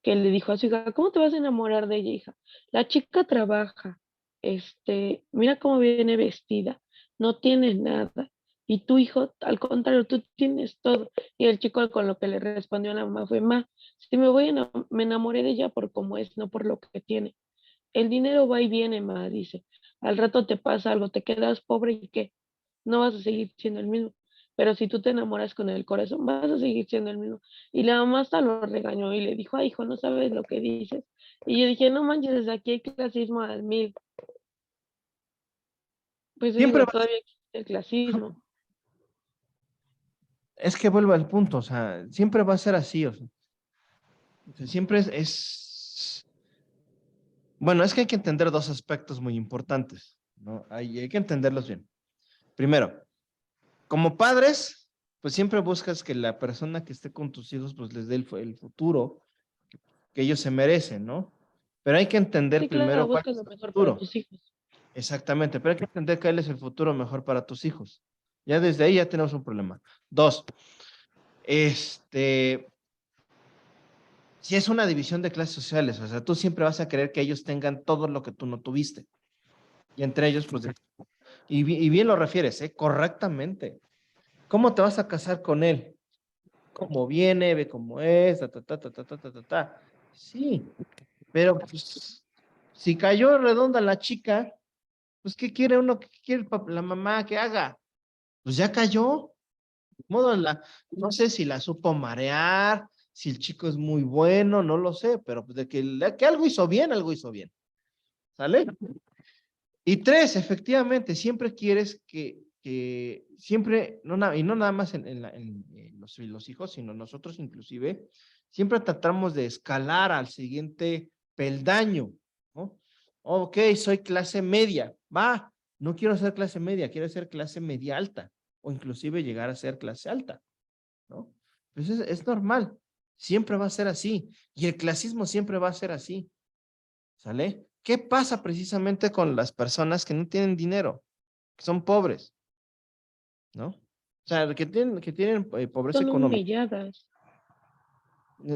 que le dijo a su hija, ¿cómo te vas a enamorar de ella, hija? La chica trabaja, mira cómo viene vestida, no tienes nada. Y tu hijo, al contrario, tú tienes todo. Y el chico con lo que le respondió a la mamá fue, ma, si me enamoré de ella por cómo es, no por lo que tiene. El dinero va y viene, ma, dice. Al rato te pasa algo, te quedas pobre y ¿qué? No vas a seguir siendo el mismo. Pero si tú te enamoras con el corazón, vas a seguir siendo el mismo. Y la mamá hasta lo regañó y le dijo, ay, hijo, no sabes lo que dices. Y yo dije, no manches, desde aquí hay clasismo al mil. Pues yo Siempre digo, va, todavía existe el clasismo. es que vuelvo al punto, o sea, siempre va a ser así, o sea, siempre bueno, es que hay que entender dos aspectos muy importantes, ¿no? Hay que entenderlos bien. Primero, como padres, pues siempre buscas que la persona que esté con tus hijos, pues les dé el futuro que ellos se merecen, ¿no? Pero hay que entender Sí, claro, primero cuál buscas es lo el mejor para futuro. tus hijos. Exactamente, pero hay que entender cuál es el futuro mejor para tus hijos. Ya desde ahí ya tenemos un problema. Dos, este, si es una división de clases sociales, o sea, tú siempre vas a querer que ellos tengan todo lo que tú no tuviste. Y entre ellos, pues, y bien lo refieres, ¿eh? Correctamente. ¿Cómo te vas a casar con él? ¿Cómo viene? Ve cómo es, ta, ta, ta, ta, ta, ta, ta, ta, ta. Sí, pero pues, si cayó redonda la chica, pues, ¿qué quiere uno? ¿Qué quiere la mamá que haga? Pues ya cayó. Modo no sé si la supo marear, si el chico es muy bueno, no lo sé, pero pues de que algo hizo bien, algo hizo bien. ¿Sale? Y tres, efectivamente, siempre quieres que siempre, y no nada más en los hijos, sino nosotros inclusive, siempre tratamos de escalar al siguiente peldaño, ¿no? Ok, soy clase media, va, no quiero ser clase media, quiero ser clase media alta, o inclusive llegar a ser clase alta, ¿no? Pues es normal, siempre va a ser así, y el clasismo siempre va a ser así. ¿Sale? ¿Qué pasa precisamente con las personas que no tienen dinero, que son pobres, ¿no? O sea, que tienen pobreza Son económica. humilladas.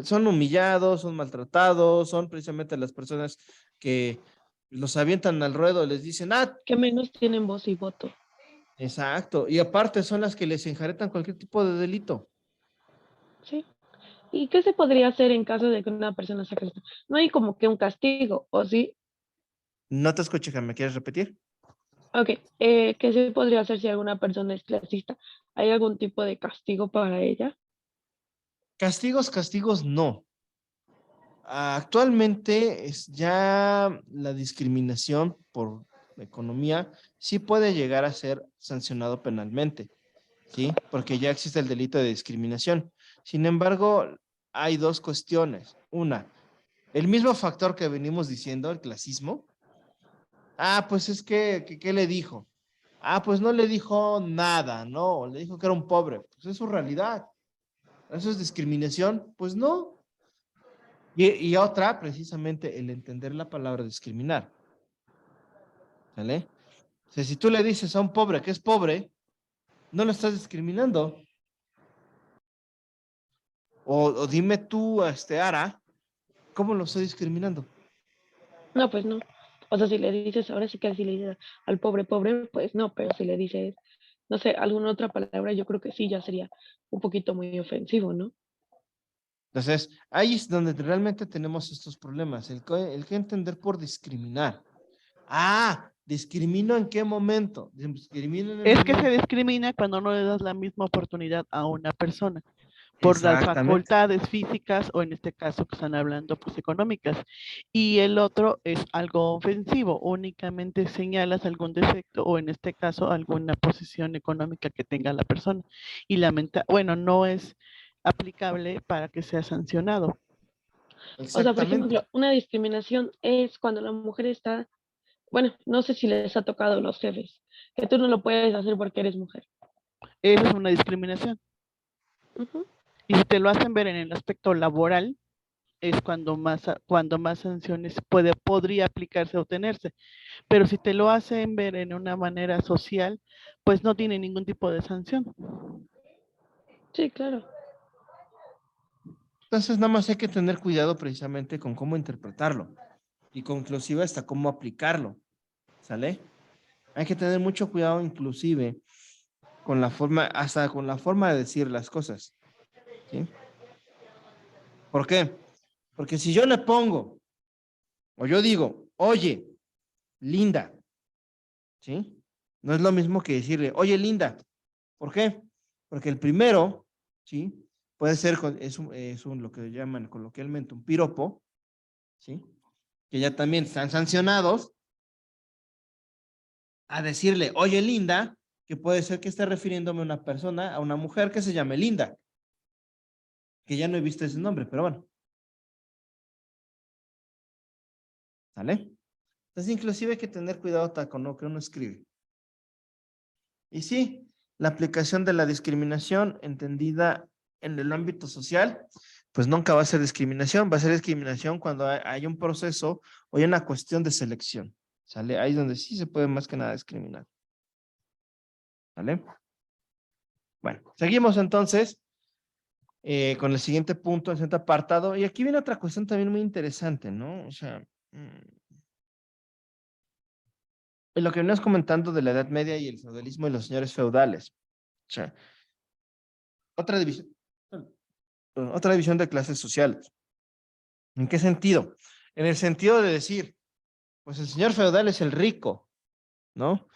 Son humillados, son maltratados, son precisamente las personas que los avientan al ruedo, les dicen, ah, Que menos tienen voz y voto. exacto. Y aparte son las que les enjaretan cualquier tipo de delito. ¿Sí? ¿Y qué se podría hacer en caso de que una persona saque esto? No hay como que un castigo, ¿o sí? No te escuché, ¿me quieres repetir? Ok, ¿qué se podría hacer si alguna persona es clasista? ¿Hay algún tipo de castigo para ella? Castigos, castigos, no. Actualmente es ya la discriminación por economía sí puede llegar a ser sancionado penalmente, ¿sí? Porque ya existe el delito de discriminación. Sin embargo, hay dos cuestiones. Una, el mismo factor que venimos diciendo, el clasismo. Ah, pues es que ¿qué le dijo? Ah, pues no le dijo nada, no, le dijo que era un pobre. Pues es su realidad. ¿Eso es discriminación? Pues no. Y otra, precisamente, el entender la palabra discriminar. ¿Sale? O sea, si tú le dices a un pobre que es pobre, no lo estás discriminando. O dime tú, Ara, ¿cómo lo estoy discriminando? No, pues no. O sea, si le dices, ahora sí que si le dices al pobre pobre, pues no, pero si le dices, no sé, alguna otra palabra, yo creo que sí, ya sería un poquito muy ofensivo, ¿no? Entonces, ahí es donde realmente tenemos estos problemas. El que entender por discriminar. Ah, ¿discrimino en qué momento? Discrimino en el Es que se momento. discrimina cuando no le das la misma oportunidad a una persona por las Exactamente. facultades físicas o en este caso que están hablando pues económicas. Y el otro es algo ofensivo, únicamente señalas algún defecto o en este caso alguna posición económica que tenga la persona. Y bueno, no es aplicable para que sea sancionado. O sea, por Exactamente. ejemplo, una discriminación es cuando la mujer está, bueno, no sé si les ha tocado los jefes, que tú no lo puedes hacer porque eres mujer. Esa es una discriminación. Ujú. Y si te lo hacen ver en el aspecto laboral, es cuando más sanciones podría aplicarse o obtenerse. Pero si te lo hacen ver en una manera social, pues no tiene ningún tipo de sanción. Sí, claro. Entonces, nada más hay que tener cuidado precisamente con cómo interpretarlo y con inclusive hasta cómo aplicarlo. ¿Sale? Hay que tener mucho cuidado inclusive con la forma, hasta con la forma de decir las cosas. ¿Sí? ¿Por qué? Porque si yo le pongo, o yo digo, oye, Linda, ¿sí? No es lo mismo que decirle, oye, Linda. ¿Por qué? Porque el primero, ¿sí? Puede ser, lo que llaman coloquialmente un piropo, ¿sí? Que ya también están sancionados, a decirle, oye, Linda, que puede ser que esté refiriéndome a una persona, a una mujer que se llame Linda, que ya no he visto ese nombre, pero bueno. ¿Sale? Entonces, inclusive hay que tener cuidado con lo que uno escribe. Y sí, la aplicación de la discriminación entendida en el ámbito social, pues nunca va a ser discriminación, va a ser discriminación cuando hay un proceso o hay una cuestión de selección. ¿Sale? Ahí es donde sí se puede más que nada discriminar. ¿Vale? Bueno, seguimos entonces con el siguiente punto, el siguiente apartado. Y aquí viene otra cuestión también muy interesante, ¿no? O sea, lo que veníamos comentando de la Edad Media y el feudalismo y los señores feudales. O sea, otra división, otra división de clases sociales. ¿En qué sentido? En el sentido de decir, pues el señor feudal es el rico, ¿no?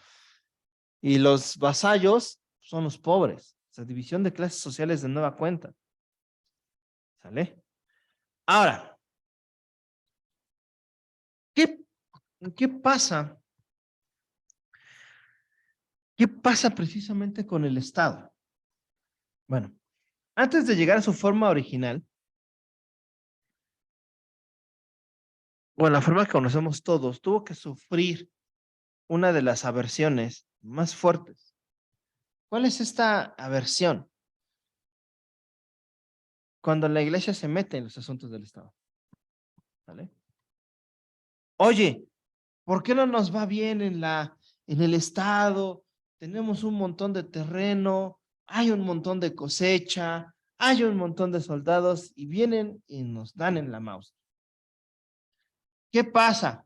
Y los vasallos son los pobres. O sea, división de clases sociales de nueva cuenta. ¿Sale? Ahora, ¿qué, qué pasa? ¿Qué pasa precisamente con el Estado? Bueno, antes de llegar a su forma original, o la forma que conocemos todos, tuvo que sufrir una de las aversiones más fuertes. ¿Cuál es esta aversión? Cuando la iglesia se mete en los asuntos del Estado. ¿Vale? Oye, ¿por qué no nos va bien en el Estado? Tenemos un montón de terreno, hay un montón de cosecha, hay un montón de soldados y vienen y nos dan en la mouse. ¿Qué pasa?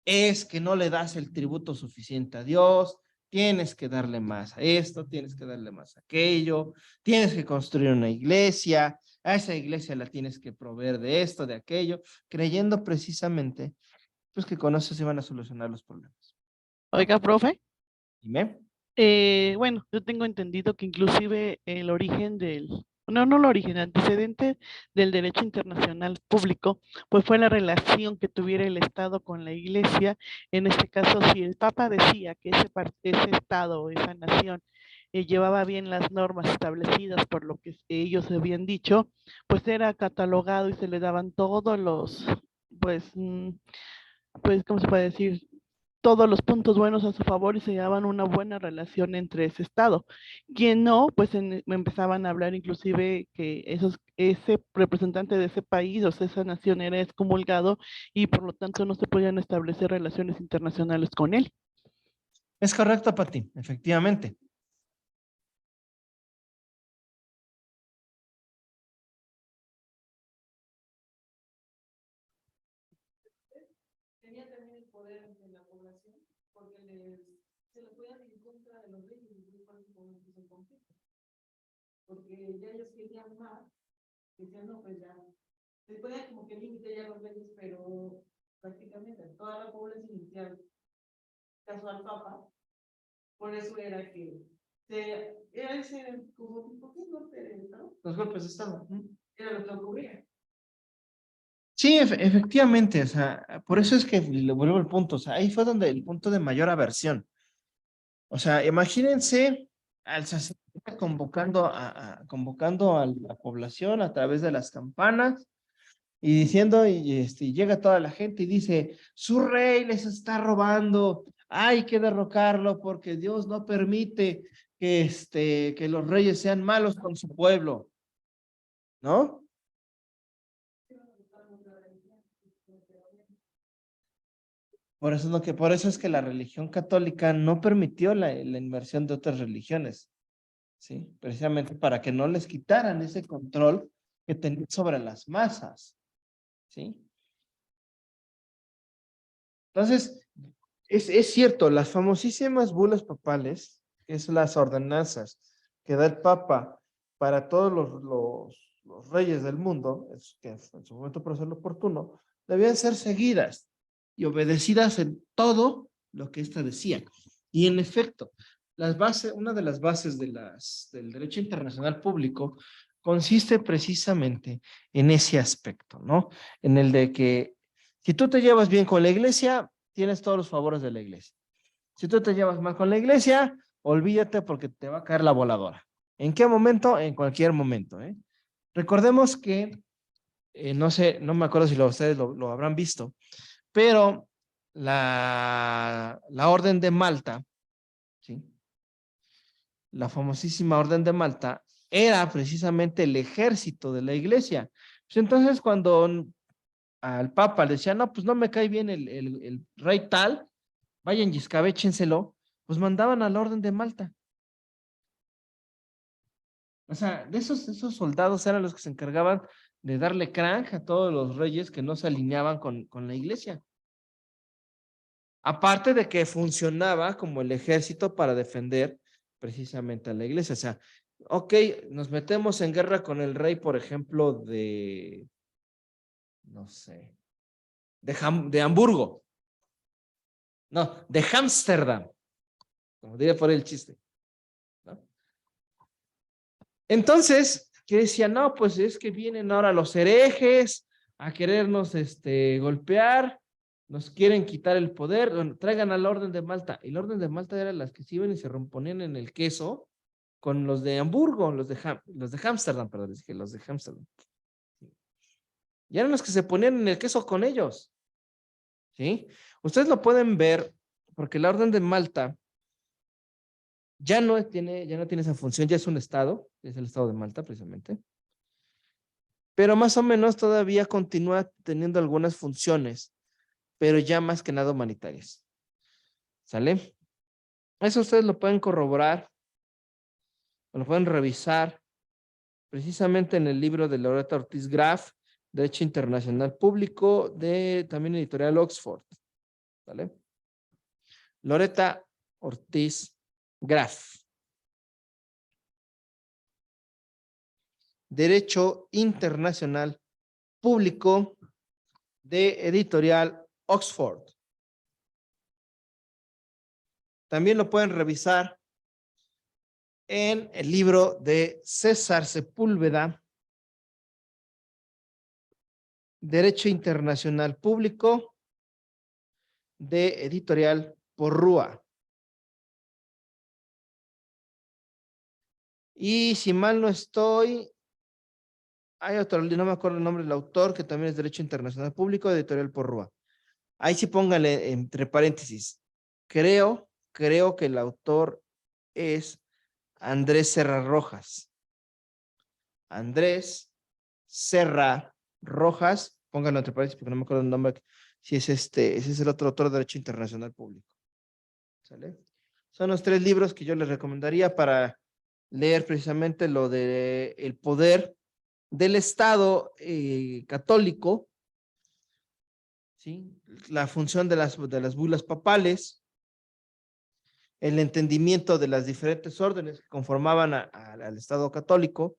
Es que no le das el tributo suficiente a Dios, tienes que darle más a esto, tienes que darle más a aquello, tienes que construir una iglesia, a esa iglesia la tienes que proveer de esto, de aquello, creyendo precisamente pues que con eso se van a solucionar los problemas. Oiga, profe, Dime. bueno, yo tengo entendido que inclusive el origen no el origen, el antecedente del derecho internacional público, pues fue la relación que tuviera el Estado con la Iglesia. En este caso, si el Papa decía que ese Estado o esa nación llevaba bien las normas establecidas por lo que ellos habían dicho, pues era catalogado y se le daban todos los, pues, pues, ¿cómo se puede decir? Todos los puntos buenos a su favor y se llevaban una buena relación entre ese estado. Quien no, pues empezaban a hablar inclusive que ese representante de ese país o esa nación era excomulgado y por lo tanto no se podían establecer relaciones internacionales con él. Es correcto, Pati, efectivamente. Tenía también el poder entre la población porque se les podían ir en contra de los reyes y por eso comenzó el conflicto. Porque ya ellos querían más, decían, no, pues ya, se podía como que límite ya los reyes, pero prácticamente toda la población inicial caso al Papa, por eso era que era ese como tipo que golpe de Estado. Los golpes de Estado. Era lo que ocurría. Sí, efectivamente, o sea, por eso es que le vuelvo al punto, o sea, ahí fue donde el punto de mayor aversión. O sea, imagínense al sacerdote convocando a la población a través de las campanas y diciendo, y llega toda la gente y dice, su rey les está robando, hay que derrocarlo porque Dios no permite que los reyes sean malos con su pueblo, ¿no? Por eso es que la religión católica no permitió la inversión de otras religiones, ¿sí? Precisamente para que no les quitaran ese control que tenían sobre las masas, ¿sí? Entonces, Es cierto, las famosísimas bulas papales, que es las ordenanzas que da el Papa para todos los reyes del mundo, es que en su momento por ser lo oportuno, debían ser seguidas y obedecidas en todo lo que ésta decía. Y en efecto, una de las bases del derecho internacional público consiste precisamente en ese aspecto, ¿no? En el de que si tú te llevas bien con la iglesia, tienes todos los favores de la iglesia. Si tú te llevas mal con la iglesia, olvídate porque te va a caer la voladora. ¿En qué momento? En cualquier momento, ¿eh? Recordemos que, no sé, no me acuerdo si ustedes lo habrán visto, pero la Orden de Malta, ¿sí? La famosísima Orden de Malta, era precisamente el ejército de la iglesia. Pues entonces, cuando al Papa le decía, no, pues no me cae bien el rey tal, vayan y escabéchenselo, pues mandaban a la Orden de Malta. O sea, esos soldados eran los que se encargaban de darle crank a todos los reyes que no se alineaban con la iglesia. Aparte de que funcionaba como el ejército para defender precisamente a la iglesia. O sea, ok, nos metemos en guerra con el rey, por ejemplo, no sé, de Hamburgo. No, de Ámsterdam, como diría por ahí el chiste, ¿no? Entonces, que decía, no, pues es que vienen ahora los herejes a querernos golpear, nos quieren quitar el poder, bueno, traigan a la Orden de Malta. Y la Orden de Malta era las que se iban y se romponían en el queso con los de Hamburgo, los de Ámsterdam, perdón, les dije, los de Ámsterdam. Y eran los que se ponían en el queso con ellos, ¿sí? Ustedes lo pueden ver, porque la Orden de Malta ya no tiene esa función, ya es un estado, es el estado de Malta precisamente, pero más o menos todavía continúa teniendo algunas funciones, pero ya más que nada humanitarias. ¿Sale? Eso ustedes lo pueden corroborar, o lo pueden revisar precisamente en el libro de Loretta Ortiz Graf, Derecho Internacional Público, de también editorial Oxford. ¿Vale? Loretta Ortiz Graf. Derecho Internacional Público de editorial Oxford. También lo pueden revisar en el libro de César Sepúlveda, Derecho Internacional Público de editorial Porrúa. Y si mal no estoy, hay otro, no me acuerdo el nombre del autor, que también es Derecho Internacional Público de editorial Porrúa. Ahí sí póngale entre paréntesis. Creo que el autor es Andrés Serra Rojas. Andrés Serra Rojas, pónganlo entre paréntesis porque no me acuerdo el nombre, si es ese es el otro autor de Derecho Internacional Público. ¿Sale? Son los 3 libros que yo les recomendaría para leer precisamente lo de el poder del Estado católico, ¿sí? La función de las bulas papales, el entendimiento de las diferentes órdenes que conformaban al Estado católico,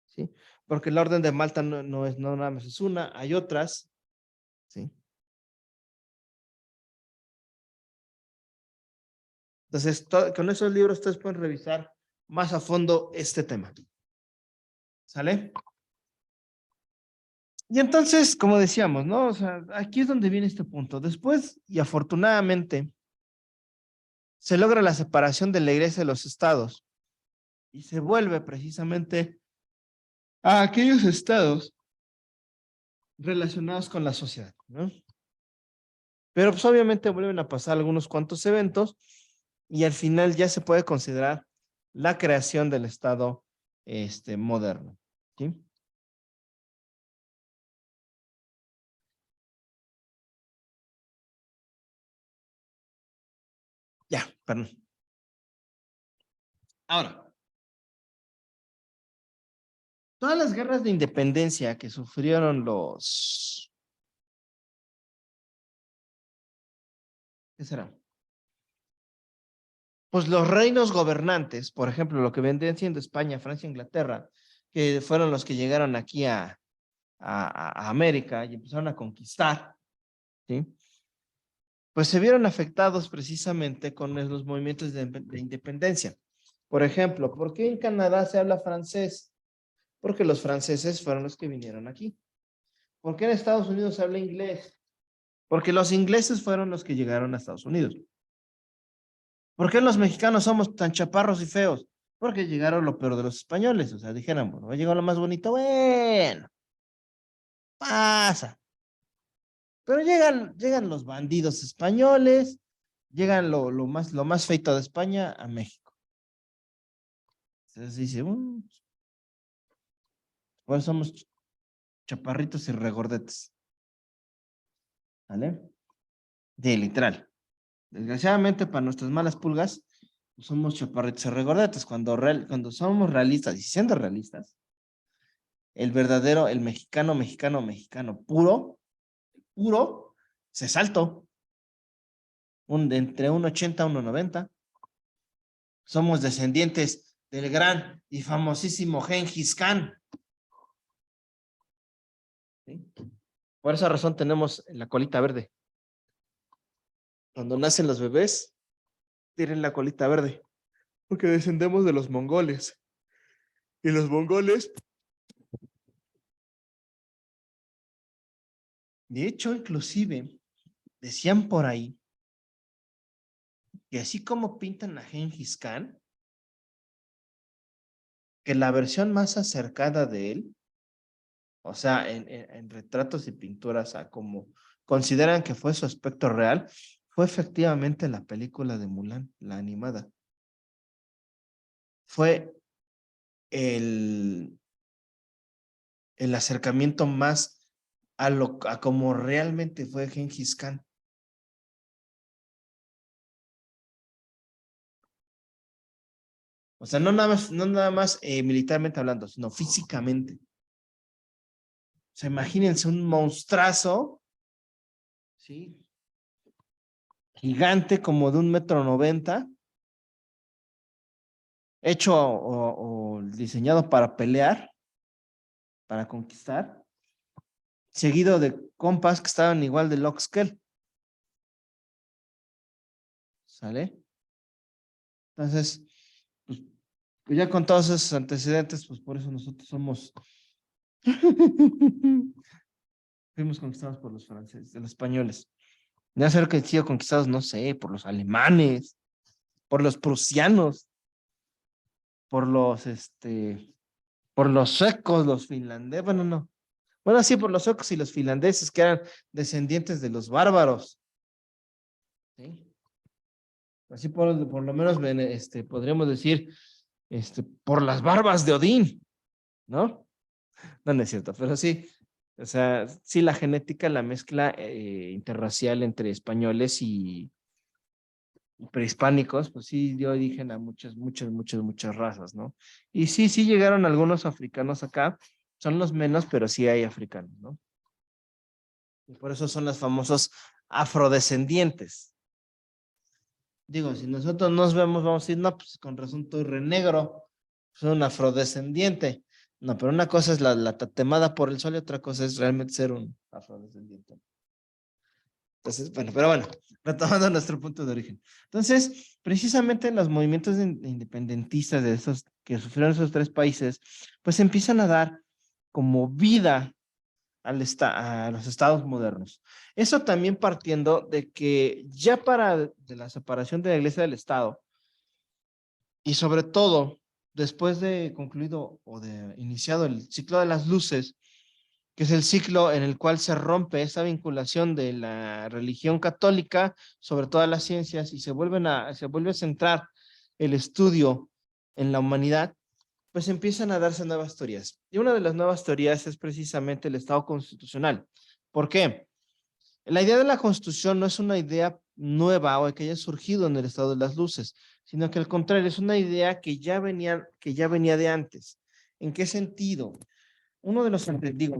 ¿sí? Porque la Orden de Malta no nada más es una, hay otras, ¿sí? Entonces, con esos libros ustedes pueden revisar más a fondo este tema. ¿Sale? Y entonces, como decíamos, ¿no? O sea, aquí es donde viene este punto. Después, y afortunadamente, se logra la separación de la iglesia de los estados y se vuelve precisamente a aquellos estados relacionados con la sociedad, ¿no? Pero pues obviamente vuelven a pasar algunos cuantos eventos y al final ya se puede considerar la creación del estado moderno, ¿sí? Ya, perdón. Ahora, todas las guerras de independencia que sufrieron ¿Qué será? Pues los reinos gobernantes, por ejemplo, lo que vendrían siendo España, Francia, Inglaterra, que fueron los que llegaron aquí a América y empezaron a conquistar, ¿sí? Pues se vieron afectados precisamente con los movimientos de independencia. Por ejemplo, ¿por qué en Canadá se habla francés? Porque los franceses fueron los que vinieron aquí. ¿Por qué en Estados Unidos se habla inglés? Porque los ingleses fueron los que llegaron a Estados Unidos. ¿Por qué los mexicanos somos tan chaparros y feos? Porque llegaron lo peor de los españoles. O sea, dijeron, bueno, llegó lo más bonito. Bueno, pasa. Pero llegan los bandidos españoles, llegan lo más feito de España a México. Entonces dice, pues somos chaparritos y regordetes. ¿Vale? De literal. Desgraciadamente para nuestras malas pulgas, pues somos chaparritos y regordetes. Cuando somos realistas, y siendo realistas, el verdadero, el mexicano puro, se saltó. Entre 1,80 y 1,90. Somos descendientes del gran y famosísimo Gengis Khan. ¿Sí? Por esa razón tenemos la colita verde. Cuando nacen los bebés, tienen la colita verde, porque descendemos de los mongoles. Y los mongoles, de hecho, inclusive, decían por ahí que así como pintan a Gengis Khan, que la versión más acercada de él, o sea, en retratos y pinturas, a como consideran que fue su aspecto real, fue efectivamente la película de Mulan, la animada. Fue el, el acercamiento más a como realmente fue Gengis Khan. O sea, no nada más militarmente hablando, sino físicamente. O sea, imagínense un monstruazo, ¿sí? Gigante como de 1,90 m, hecho o diseñado para pelear, para conquistar, seguido de compas que estaban igual de locos que él. ¿Sale? Entonces, pues ya con todos esos antecedentes, pues por eso nosotros somos fuimos conquistados por los franceses, los españoles. De ser que han sido conquistados, no sé, por los alemanes, por los prusianos, por por los suecos, los finlandeses, bueno, no. Bueno, sí, por los suecos y los finlandeses, que eran descendientes de los bárbaros. ¿Sí? Así por lo menos podríamos decir, por las barbas de Odín, ¿no? No es cierto, pero sí, o sea, sí, la genética, la mezcla interracial entre españoles y prehispánicos, pues sí dio origen a muchas razas, ¿no? Y sí llegaron algunos africanos acá, son los menos, pero sí hay africanos, ¿no? Y por eso son los famosos afrodescendientes. Digo, si nosotros nos vemos, vamos a decir, no, pues con razón estoy re negro, soy un afrodescendiente. No, pero una cosa es la tatemada por el sol y otra cosa es realmente ser un afrodescendiente. Entonces, bueno, pero bueno, retomando nuestro punto de origen. Entonces, precisamente los movimientos independentistas de esos que sufrieron esos tres países, pues empiezan a dar como vida a los estados modernos. Eso también partiendo de que ya de la separación de la iglesia del estado, y sobre todo después de concluido o de iniciado el ciclo de las luces, que es el ciclo en el cual se rompe esa vinculación de la religión católica sobre todas las ciencias y se vuelve a centrar el estudio en la humanidad, pues empiezan a darse nuevas teorías. Y una de las nuevas teorías es precisamente el Estado constitucional. ¿Por qué? La idea de la Constitución no es una idea nueva o que haya surgido en el estado de las luces, sino que al contrario, es una idea que ya venía de antes. ¿En qué sentido? Uno de los digo,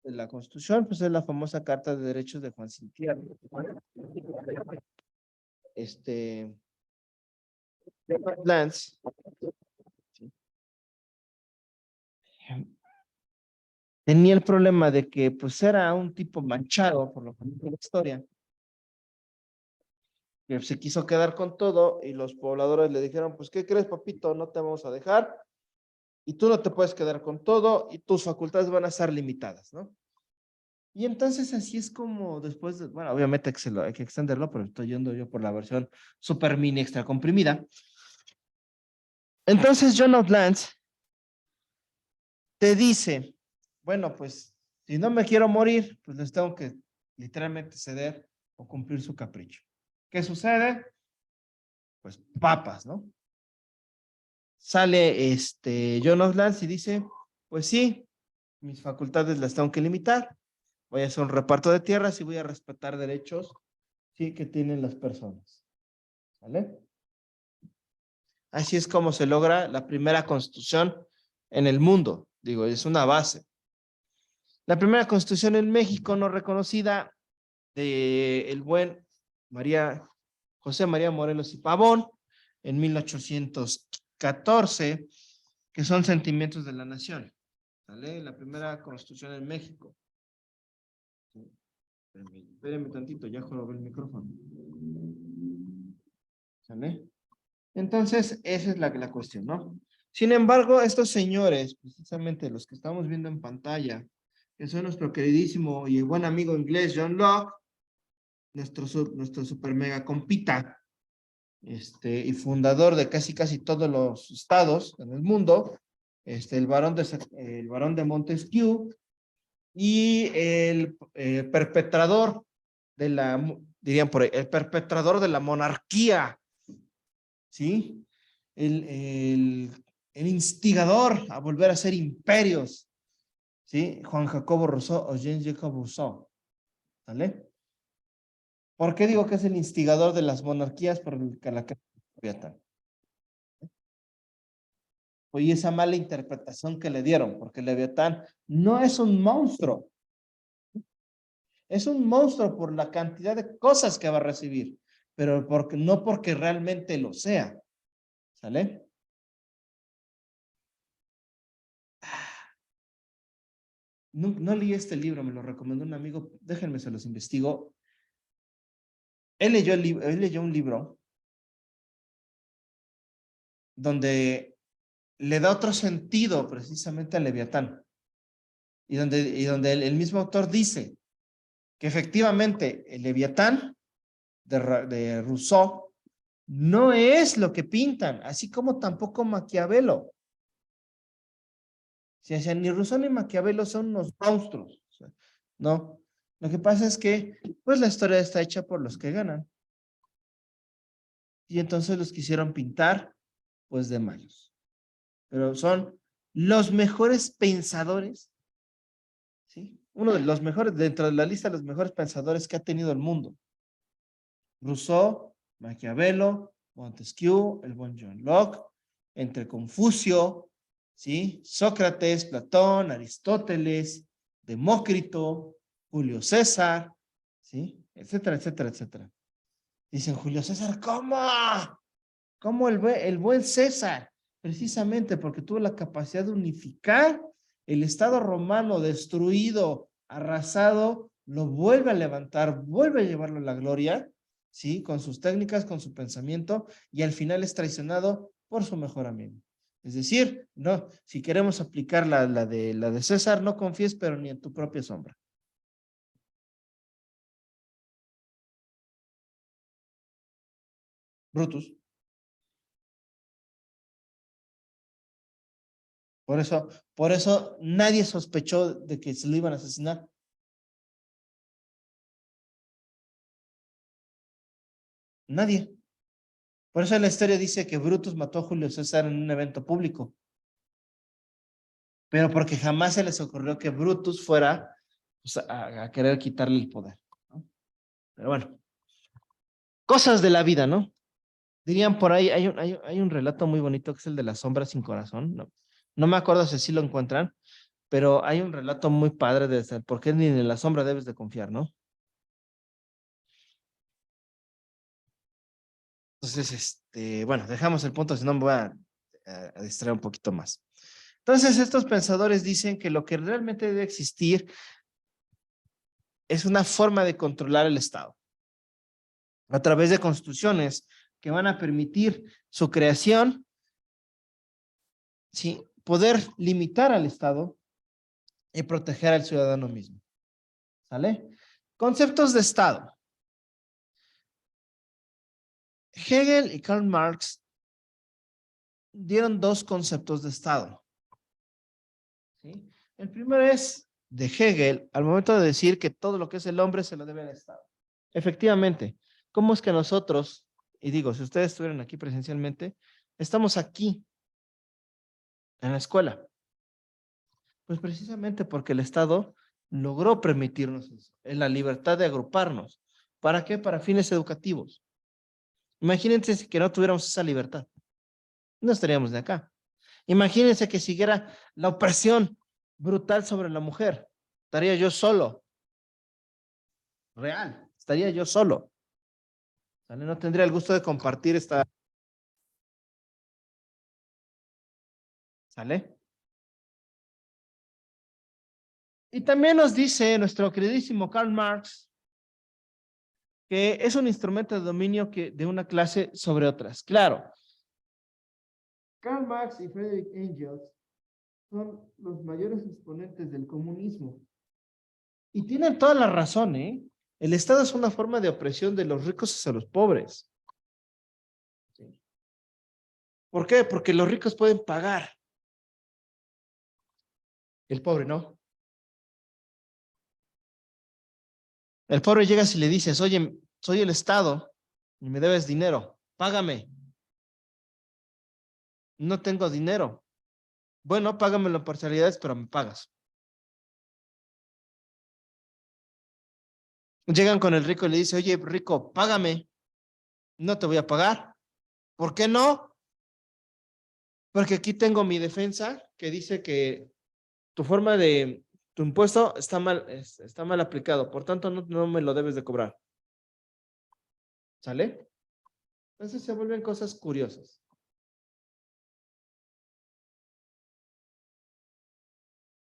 de la Constitución, pues es la famosa Carta de Derechos de Juan Cintiano. Lance, ¿sí? Tenía el problema de que pues era un tipo manchado por lo que dice la historia, que se quiso quedar con todo y los pobladores le dijeron, pues ¿qué crees, papito? No te vamos a dejar y tú no te puedes quedar con todo y tus facultades van a estar limitadas, ¿no? Y entonces así es como después, bueno, obviamente hay que extenderlo, pero estoy yendo yo por la versión super mini extra comprimida. Entonces John of Lance te dice, bueno, pues si no me quiero morir, pues les tengo que literalmente ceder o cumplir su capricho. ¿Qué sucede? Pues papas, ¿no? Sale John of Lance y dice, pues sí, mis facultades las tengo que limitar, voy a hacer un reparto de tierras y voy a respetar derechos, sí, que tienen las personas. ¿Vale? Así es como se logra la primera constitución en el mundo. Digo, es una base. La primera constitución en México no reconocida de el buen José María Morelos y Pavón en 1814, que son Sentimientos de la Nación. ¿Vale? La primera constitución en México. Espérenme tantito, ya jorobé el micrófono. ¿Sale? Entonces, esa es la cuestión, ¿no? Sin embargo, estos señores, precisamente los que estamos viendo en pantalla, que son nuestro queridísimo y buen amigo inglés John Locke, nuestro super mega compita, y fundador de casi todos los estados en el mundo, el barón de Montesquieu, y el perpetrador de dirían por ahí, el perpetrador de la monarquía, ¿sí? El instigador a volver a ser imperios, ¿sí? Juan Jacobo Rousseau o Jean-Jacques Rousseau, ¿vale? ¿Por qué digo que es el instigador de las monarquías por la que Leviatán? Oye, esa mala interpretación que le dieron, porque Leviatán no es un monstruo, es un monstruo por la cantidad de cosas que va a recibir, pero no porque realmente lo sea, ¿sale? No leí este libro, me lo recomendó un amigo, déjenme se los investigo. Él leyó un libro donde le da otro sentido precisamente al Leviatán y donde el mismo autor dice que efectivamente el Leviatán de Rousseau no es lo que pintan, así como tampoco Maquiavelo. O sea, ni Rousseau ni Maquiavelo son unos monstruos, o sea, no. Lo que pasa es que pues la historia está hecha por los que ganan. Y entonces los quisieron pintar pues de malos. Pero son los mejores pensadores, ¿sí? Uno de los mejores, dentro de la lista de los mejores pensadores que ha tenido el mundo. Rousseau, Maquiavelo, Montesquieu, el buen John Locke, entre Confucio, ¿sí? Sócrates, Platón, Aristóteles, Demócrito, Julio César, ¿sí? Etcétera, etcétera, etcétera. Dicen, Julio César, ¿cómo? ¿Cómo el buen César? Precisamente porque tuvo la capacidad de unificar el Estado romano destruido, arrasado, lo vuelve a levantar, vuelve a llevarlo a la gloria, ¿sí? Con sus técnicas, con su pensamiento, y al final es traicionado por su mejor amigo. Es decir, no, si queremos aplicar la de César, no confíes, pero ni en tu propia sombra. Brutus. Por eso nadie sospechó de que se lo iban a asesinar. Nadie. Por eso la historia dice que Brutus mató a Julio César en un evento público. Pero porque jamás se les ocurrió que Brutus fuera pues, a querer quitarle el poder, ¿no? Pero bueno, cosas de la vida, ¿no? Dirían por ahí, hay un relato muy bonito que es el de la sombra sin corazón. No me acuerdo si así lo encuentran, pero hay un relato muy padre de ese, ¿por qué ni en la sombra debes de confiar, no? Entonces, bueno, dejamos el punto, si no me voy a distraer un poquito más. Entonces, estos pensadores dicen que lo que realmente debe existir es una forma de controlar el Estado a través de constituciones que van a permitir su creación, ¿sí? Poder limitar al Estado y proteger al ciudadano mismo. ¿Sale? Conceptos de Estado. Hegel y Karl Marx dieron dos conceptos de Estado. ¿Sí? El primero es de Hegel, al momento de decir que todo lo que es el hombre se lo debe al Estado. Efectivamente, ¿cómo es que nosotros, y digo, si ustedes estuvieran aquí presencialmente, estamos aquí en la escuela? Pues precisamente porque el Estado logró permitirnos eso, en la libertad de agruparnos. ¿Para qué? Para fines educativos. Imagínense que no tuviéramos esa libertad. No estaríamos de acá. Imagínense que siguiera la opresión brutal sobre la mujer. Estaría yo solo. Real. Estaría yo solo. ¿Sale? No tendría el gusto de compartir esta. ¿Sale? Y también nos dice nuestro queridísimo Karl Marx que es un instrumento de dominio de una clase sobre otras. Claro, Karl Marx y Friedrich Engels son los mayores exponentes del comunismo. Y tienen toda la razón, ¿eh? El Estado es una forma de opresión de los ricos hacia los pobres. ¿Sí? ¿Por qué? Porque los ricos pueden pagar. El pobre no. El pobre llega y le dices, oye, soy el Estado y me debes dinero, págame. No tengo dinero. Bueno, págame en parcialidades, pero me pagas. Llegan con el rico y le dice, oye, rico, págame. No te voy a pagar. ¿Por qué no? Porque aquí tengo mi defensa que dice que tu forma de, tu impuesto está mal aplicado. Por tanto, no me lo debes de cobrar. ¿Sale? Entonces se vuelven cosas curiosas.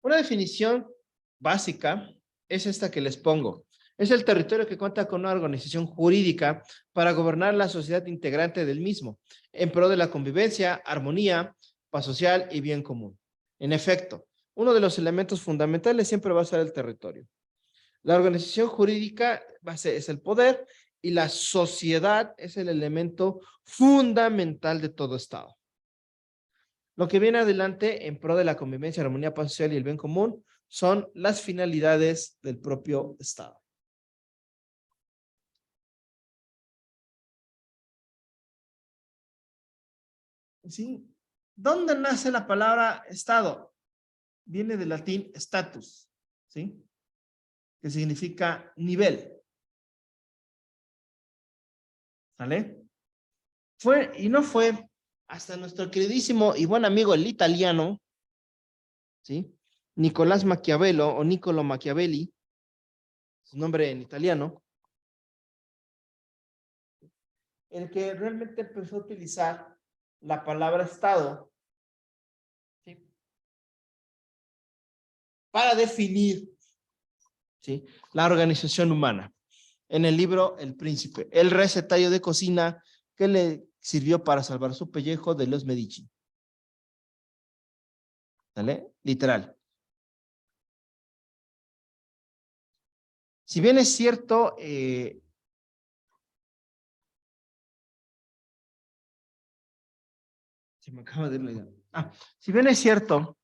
Una definición básica es esta que les pongo. Es el territorio que cuenta con una organización jurídica para gobernar la sociedad integrante del mismo, en pro de la convivencia, armonía, paz social y bien común. En efecto, uno de los elementos fundamentales siempre va a ser el territorio. La organización jurídica es el poder y la sociedad es el elemento fundamental de todo Estado. Lo que viene adelante en pro de la convivencia, armonía, paz social y el bien común son las finalidades del propio Estado. ¿Sí? ¿Dónde nace la palabra Estado? Viene del latín status, ¿sí? Que significa nivel. ¿Sale? No fue hasta nuestro queridísimo y buen amigo el italiano, ¿sí? Nicolás Maquiavelo o Niccolo Machiavelli, su nombre en italiano, el que realmente empezó a utilizar la palabra Estado, ¿sí? Para definir, ¿sí? La organización humana. En el libro El Príncipe, el recetario de cocina que le sirvió para salvar su pellejo de los Medici. ¿Vale? Literal. Si bien es cierto, se me acaba de ir la idea. Si bien es cierto,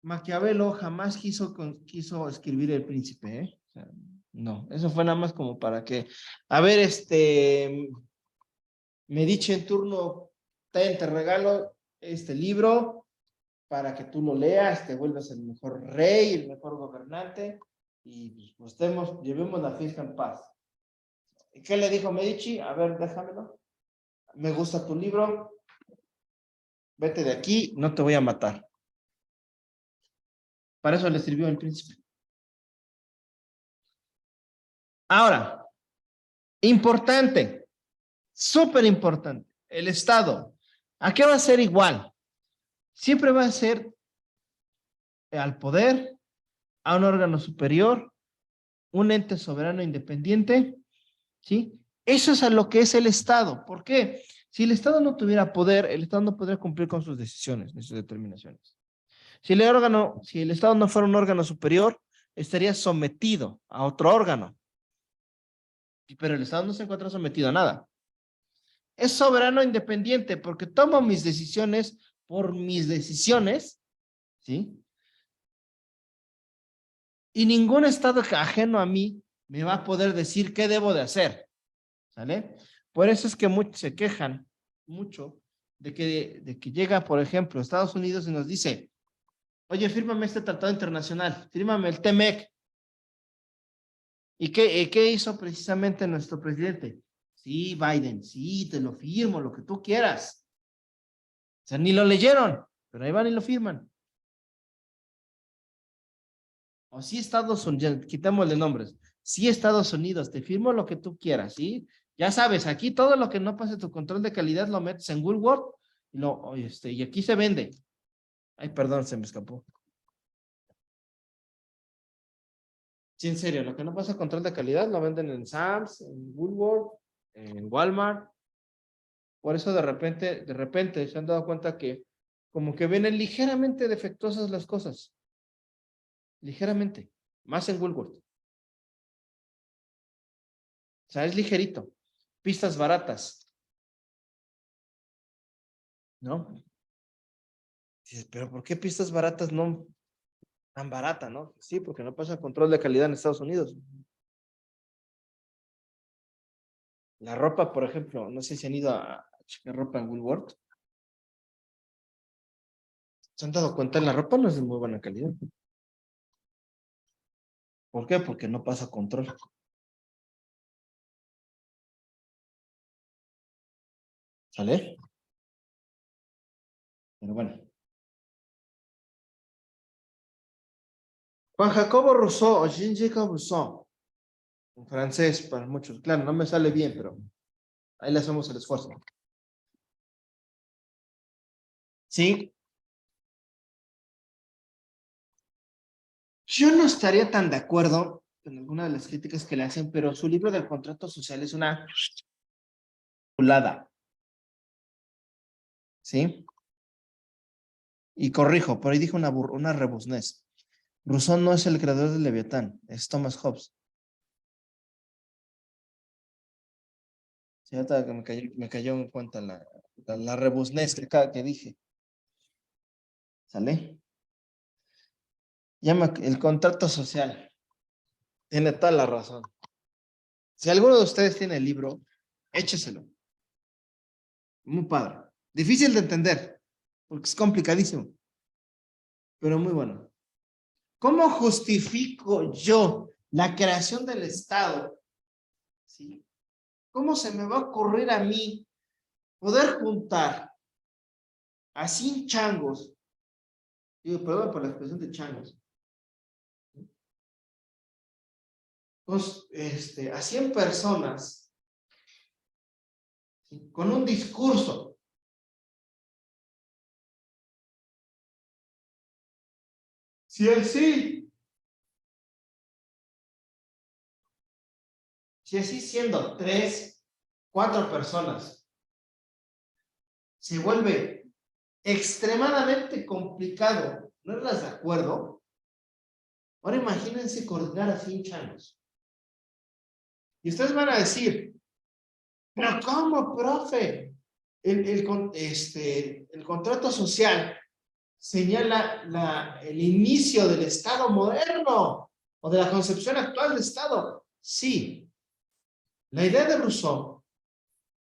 Maquiavelo jamás quiso escribir El Príncipe, ¿eh? O sea, no, eso fue nada más como para que, a ver, Medici en turno, te regalo este libro para que tú lo leas, te vuelvas el mejor rey, el mejor gobernante y pues llevemos la fiesta en paz. ¿Y qué le dijo Medici? A ver, déjamelo. Me gusta tu libro, vete de aquí, no te voy a matar. Para eso le sirvió el príncipe. Ahora, importante, súper importante, el Estado. ¿A qué va a ser igual? Siempre va a ser al poder, a un órgano superior, un ente soberano independiente, ¿sí? Eso es a lo que es el Estado. ¿Por qué? Si el Estado no tuviera poder, el Estado no podría cumplir con sus decisiones ni sus determinaciones. Si el Estado no fuera un órgano superior, estaría sometido a otro órgano. Pero el Estado no se encuentra sometido a nada. Es soberano e independiente porque tomo mis decisiones por mis decisiones, ¿sí? Y ningún Estado ajeno a mí me va a poder decir qué debo de hacer, ¿sale? Por eso es que muchos se quejan mucho de que llega, por ejemplo, Estados Unidos y nos dice, oye, fírmame este tratado internacional, fírmame el TMEC. ¿Y qué hizo precisamente nuestro presidente? Sí, Biden, sí, te lo firmo, lo que tú quieras. O sea, ni lo leyeron, pero ahí van y lo firman. O sí, Estados Unidos, quitémosle nombres. Sí, Estados Unidos, te firmo lo que tú quieras, ¿sí? Ya sabes, aquí todo lo que no pase tu control de calidad lo metes en Woolworth y aquí se vende. Ay, perdón, se me escapó. Sí, en serio, lo que no pasa control de calidad lo venden en Sam's, en Woolworth, en Walmart. Por eso de repente se han dado cuenta que como que vienen ligeramente defectuosas las cosas. Ligeramente. Más en Woolworth. O sea, es ligerito. Pistas baratas. ¿No? Dices, pero ¿por qué pistas baratas no tan barata, no? Sí, porque no pasa control de calidad en Estados Unidos. La ropa, por ejemplo, no sé si han ido a checar ropa en Woolworth. ¿Se han dado cuenta? La ropa no es de muy buena calidad. ¿Por qué? Porque no pasa control. ¿Sale? Pero bueno. Juan Jacobo Rousseau o Jean-Jacques Rousseau. En francés para muchos. Claro, no me sale bien, pero ahí le hacemos el esfuerzo. Sí. Yo no estaría tan de acuerdo con alguna de las críticas que le hacen, pero su libro del contrato social es una chulada. ¿Sí? Y corrijo, por ahí dijo una rebusnez. Rousseau no es el creador del Leviatán, es Thomas Hobbes. Sí, ahorita me cayó en cuenta la rebusnez que dije. ¿Sale? Llama el contrato social. Tiene toda la razón. Si alguno de ustedes tiene el libro, écheselo. Muy padre. Difícil de entender, porque es complicadísimo, pero muy bueno. ¿Cómo justifico yo la creación del Estado? ¿Sí? ¿Cómo se me va a ocurrir a mí poder juntar a 100 changos? Digo, perdón por la expresión de changos. A 100 personas, ¿sí? Con un discurso. Si así siendo 3, 4 personas, se vuelve extremadamente complicado, ¿no estás de acuerdo? Ahora imagínense coordinar a 100 changos. Y ustedes van a decir, pero ¿cómo, profe? El contrato social señala el inicio del Estado moderno o de la concepción actual del Estado. Sí, la idea de Rousseau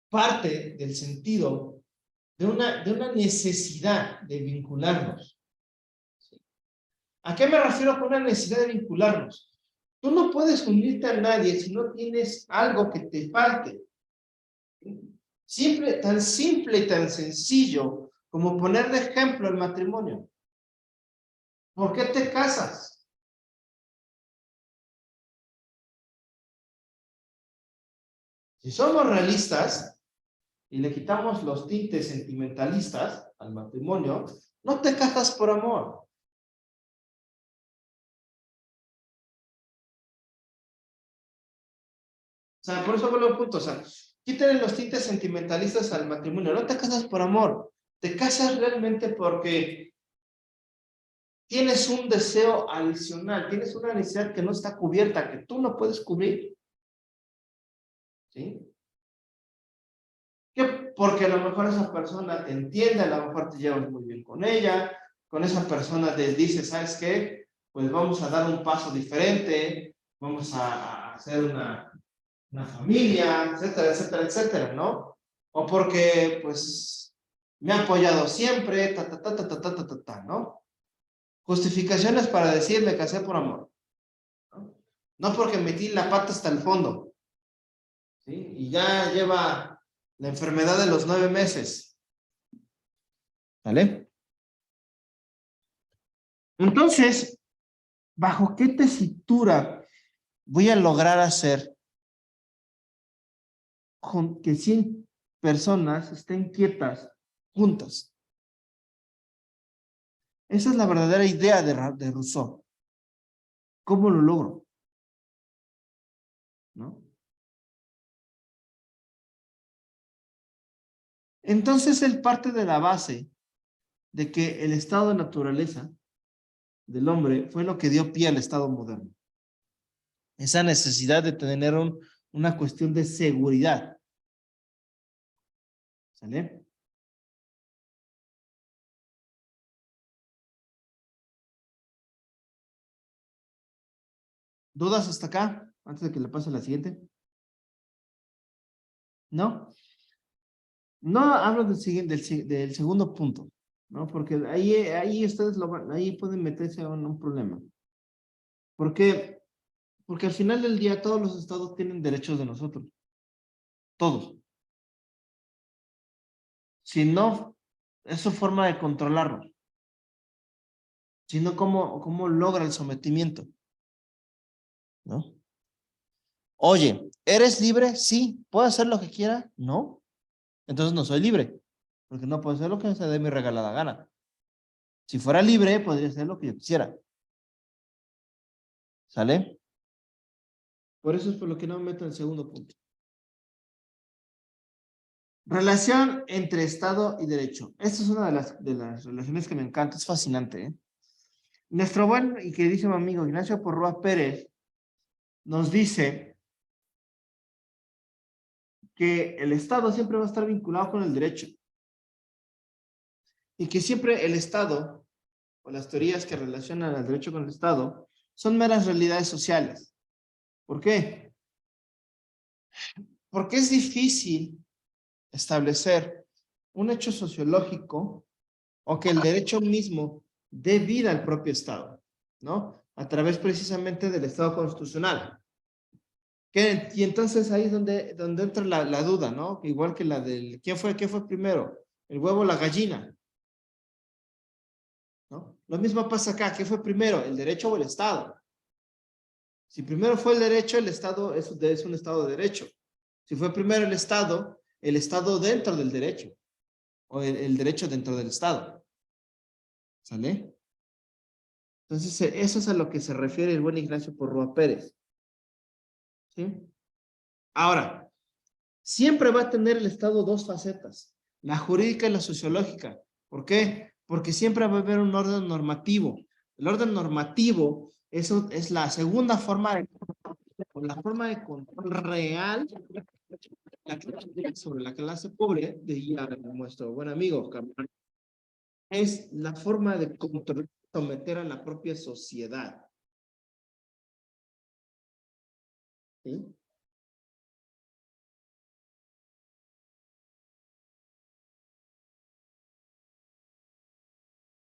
parte del sentido de una necesidad de vincularnos. ¿A qué me refiero con una necesidad de vincularnos? Tú no puedes unirte a nadie si no tienes algo que te falte. Tan simple y tan sencillo como poner de ejemplo el matrimonio. ¿Por qué te casas? Si somos realistas y le quitamos los tintes sentimentalistas al matrimonio, no te casas por amor. O sea, por eso vuelvo al punto, o sea, quítale los tintes sentimentalistas al matrimonio, no te casas por amor, te casas realmente porque tienes un deseo adicional, tienes una necesidad que no está cubierta, que tú no puedes cubrir. ¿Sí? Porque a lo mejor esa persona te entiende, a lo mejor te llevas muy bien con esa persona te dice, ¿sabes qué? Pues vamos a dar un paso diferente, vamos a hacer una familia, etcétera, etcétera, etcétera, ¿no? O porque, pues, me ha apoyado siempre, ¿no? Justificaciones para decir me casé por amor, ¿no? No porque metí la pata hasta el fondo, ¿sí? Y ya lleva la enfermedad de los 9 meses, ¿vale? Entonces, ¿bajo qué tesitura voy a lograr hacer que 100 personas estén quietas juntas? Esa es la verdadera idea de Rousseau. ¿Cómo lo logro? ¿No? Entonces él parte de la base de que el estado de naturaleza del hombre fue lo que dio pie al estado moderno. Esa necesidad de tener una cuestión de seguridad. ¿Sale? ¿Dudas hasta acá? Antes de que le pase a la siguiente. ¿No? No hablo del segundo punto, ¿no? Porque ahí ustedes ahí pueden meterse en un problema. ¿Por qué? Porque al final del día todos los estados tienen derechos de nosotros. Todos. Si no, es su forma de controlarnos. Si no, ¿cómo logra el sometimiento? ¿No? Oye, ¿eres libre? Sí. ¿Puedo hacer lo que quiera? No. Entonces no soy libre. Porque no puedo hacer lo que se dé mi regalada gana. Si fuera libre, podría hacer lo que yo quisiera. ¿Sale? Por eso es por lo que no me meto en el segundo punto. Relación entre Estado y Derecho. Esta es una de las relaciones que me encanta, es fascinante, ¿eh? Nuestro buen y queridísimo amigo Ignacio Porrúa Pérez nos dice que el Estado siempre va a estar vinculado con el derecho y que siempre el Estado o las teorías que relacionan al derecho con el Estado son meras realidades sociales. ¿Por qué? Porque es difícil establecer un hecho sociológico o que el derecho mismo dé vida al propio Estado, ¿no? A través precisamente del Estado constitucional. Y entonces ahí es donde entra la duda, ¿no? Igual que la del, ¿qué fue primero? ¿El huevo o la gallina? ¿No? Lo mismo pasa acá, ¿qué fue primero? ¿El derecho o el Estado? Si primero fue el derecho, el Estado es un Estado de derecho. Si fue primero el Estado dentro del derecho, o el derecho dentro del Estado. ¿Sale? Entonces, eso es a lo que se refiere el buen Ignacio Porrúa Pérez. ¿Sí? Ahora, siempre va a tener el Estado dos facetas, la jurídica y la sociológica. ¿Por qué? Porque siempre va a haber un orden normativo. El orden normativo eso es la segunda forma la forma de control real sobre la clase pobre de nuestro buen amigo Cameron. Es la forma de controlar, someter a la propia sociedad. ¿Sí?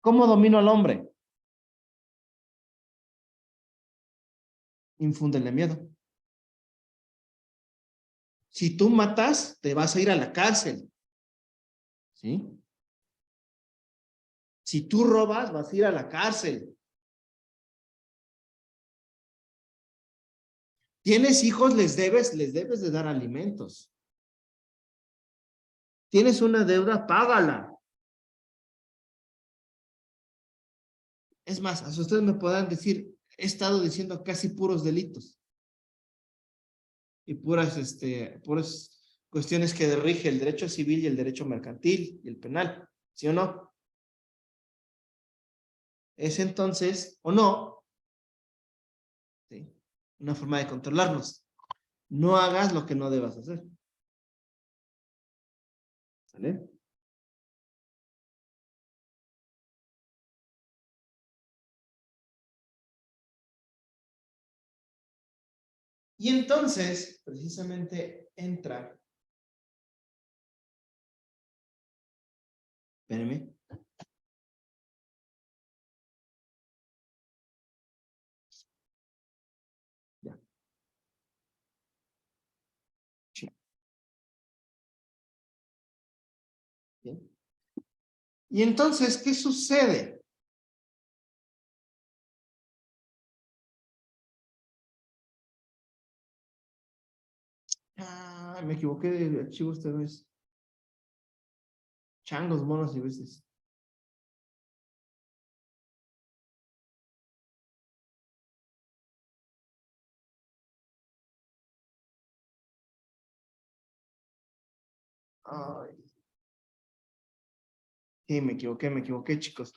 ¿Cómo domino al hombre? Infúndele miedo. Si tú matas, te vas a ir a la cárcel. ¿Sí? Si tú robas, vas a ir a la cárcel. ¿Tienes hijos? Les debes de dar alimentos. ¿Tienes una deuda? Págala. Es más, hasta ustedes me podrán decir, he estado diciendo casi puros delitos. Y puras cuestiones que rige el derecho civil y el derecho mercantil y el penal. ¿Sí o no? Es entonces, o no, ¿sí?, una forma de controlarnos. No hagas lo que no debas hacer. ¿Sale? Y entonces, precisamente, entra. Espérenme. Ya. Sí. Bien. Y entonces, ¿qué sucede? Ah, me equivoqué de archivo esta vez. Changos, monos y veces. Ay. Sí, me equivoqué, chicos.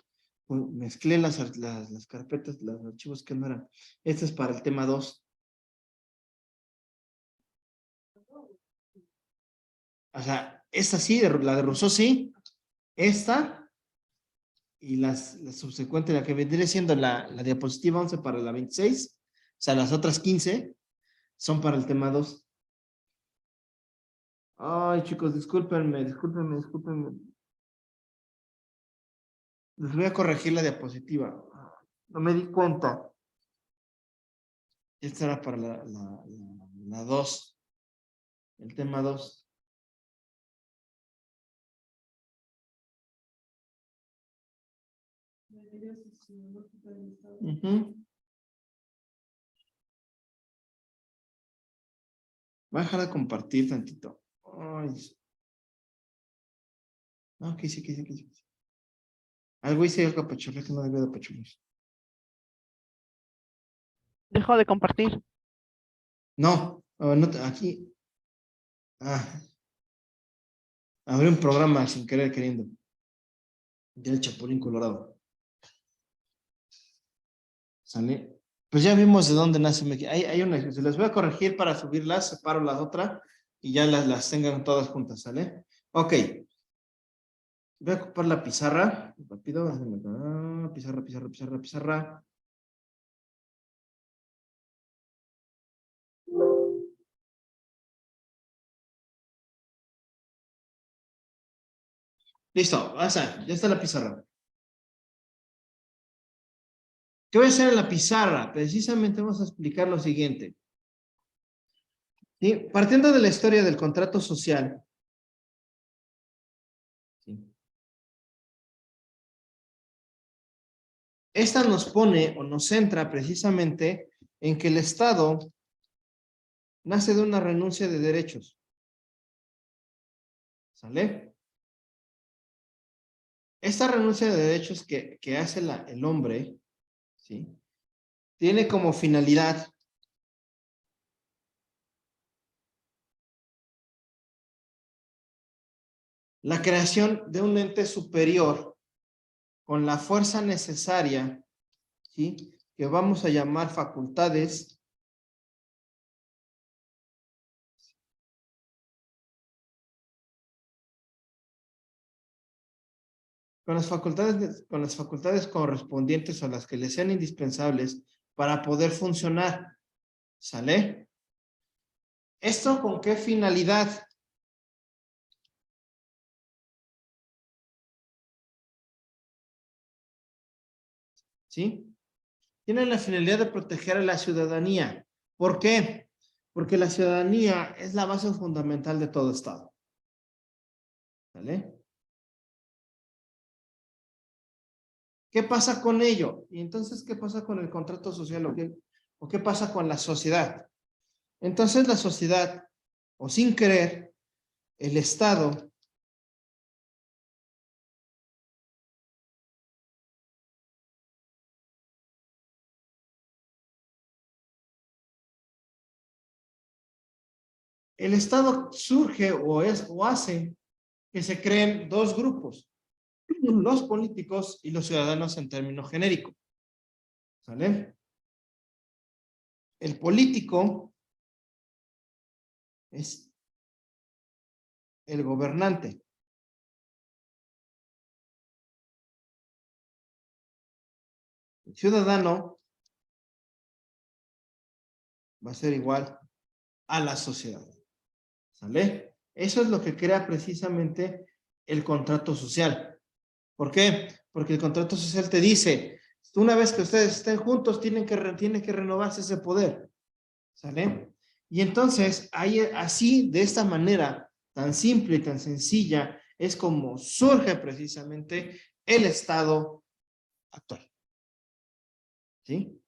Mezclé las carpetas, los archivos que no eran. Este es para el tema 2. O sea, esta sí, la de Rousseau sí. Esta y la subsecuente, la que vendría siendo la diapositiva 11 para la 26. O sea, las otras 15 son para el tema 2. Ay, chicos, discúlpenme. Les voy a corregir la diapositiva. No me di cuenta. Esta era para la 2. El tema 2. Voy a dejar de compartir tantito. Ay. No, ¿qué hice? Algo hice algo apachurré que no debía de apachurrar. Dejó de compartir. No, aquí. Abrí un programa sin querer queriendo. Del Chapulín Colorado. ¿Sale? Pues ya vimos de dónde nace. Hay una, se las voy a corregir para subirlas, separo las otras y ya las tengan todas juntas, ¿sale? Ok. Voy a ocupar la pizarra. Rápido. Pizarra. Listo, ya está la pizarra. ¿Qué voy a hacer en la pizarra? Precisamente vamos a explicar lo siguiente. ¿Sí? Partiendo de la historia del contrato social. ¿Sí? Esta nos pone o nos centra precisamente en que el Estado nace de una renuncia de derechos. ¿Sale? Esta renuncia de derechos que hace el hombre, ¿sí?, tiene como finalidad la creación de un ente superior con la fuerza necesaria, ¿sí?, que vamos a llamar facultades con las facultades correspondientes a las que le sean indispensables para poder funcionar. ¿Sale? ¿Esto con qué finalidad? ¿Sí? Tiene la finalidad de proteger a la ciudadanía. ¿Por qué? Porque la ciudadanía es la base fundamental de todo Estado. ¿Vale? ¿Qué pasa con ello? Y entonces, ¿qué pasa con el contrato social? ¿O qué pasa con la sociedad? Entonces la sociedad, o sin querer, el Estado surge o hace que se creen dos grupos, los políticos y los ciudadanos en términos genéricos. ¿Sale? El político es el gobernante. El ciudadano va a ser igual a la sociedad. ¿Sale? Eso es lo que crea precisamente el contrato social. ¿Por qué? Porque el contrato social te dice, una vez que ustedes estén juntos, tiene que renovarse ese poder. ¿Sale? Y entonces, así, de esta manera tan simple y tan sencilla, es como surge precisamente el Estado actual. ¿Sí?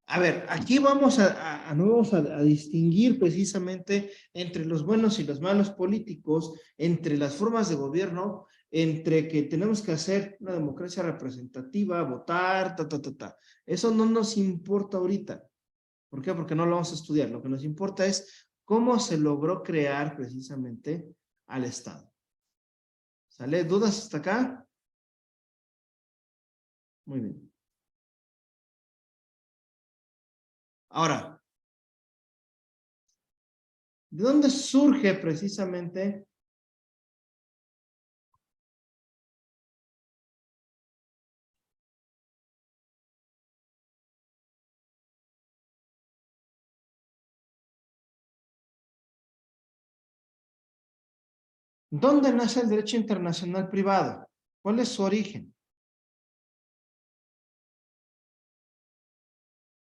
A ver, aquí vamos a distinguir precisamente entre los buenos y los malos políticos, entre las formas de gobierno, entre que tenemos que hacer una democracia representativa, votar, Eso no nos importa ahorita. ¿Por qué? Porque no lo vamos a estudiar. Lo que nos importa es cómo se logró crear precisamente al Estado. ¿Sale? ¿Dudas hasta acá? Muy bien. Ahora, ¿de dónde surge precisamente ¿Dónde nace el derecho internacional privado? ¿Cuál es su origen?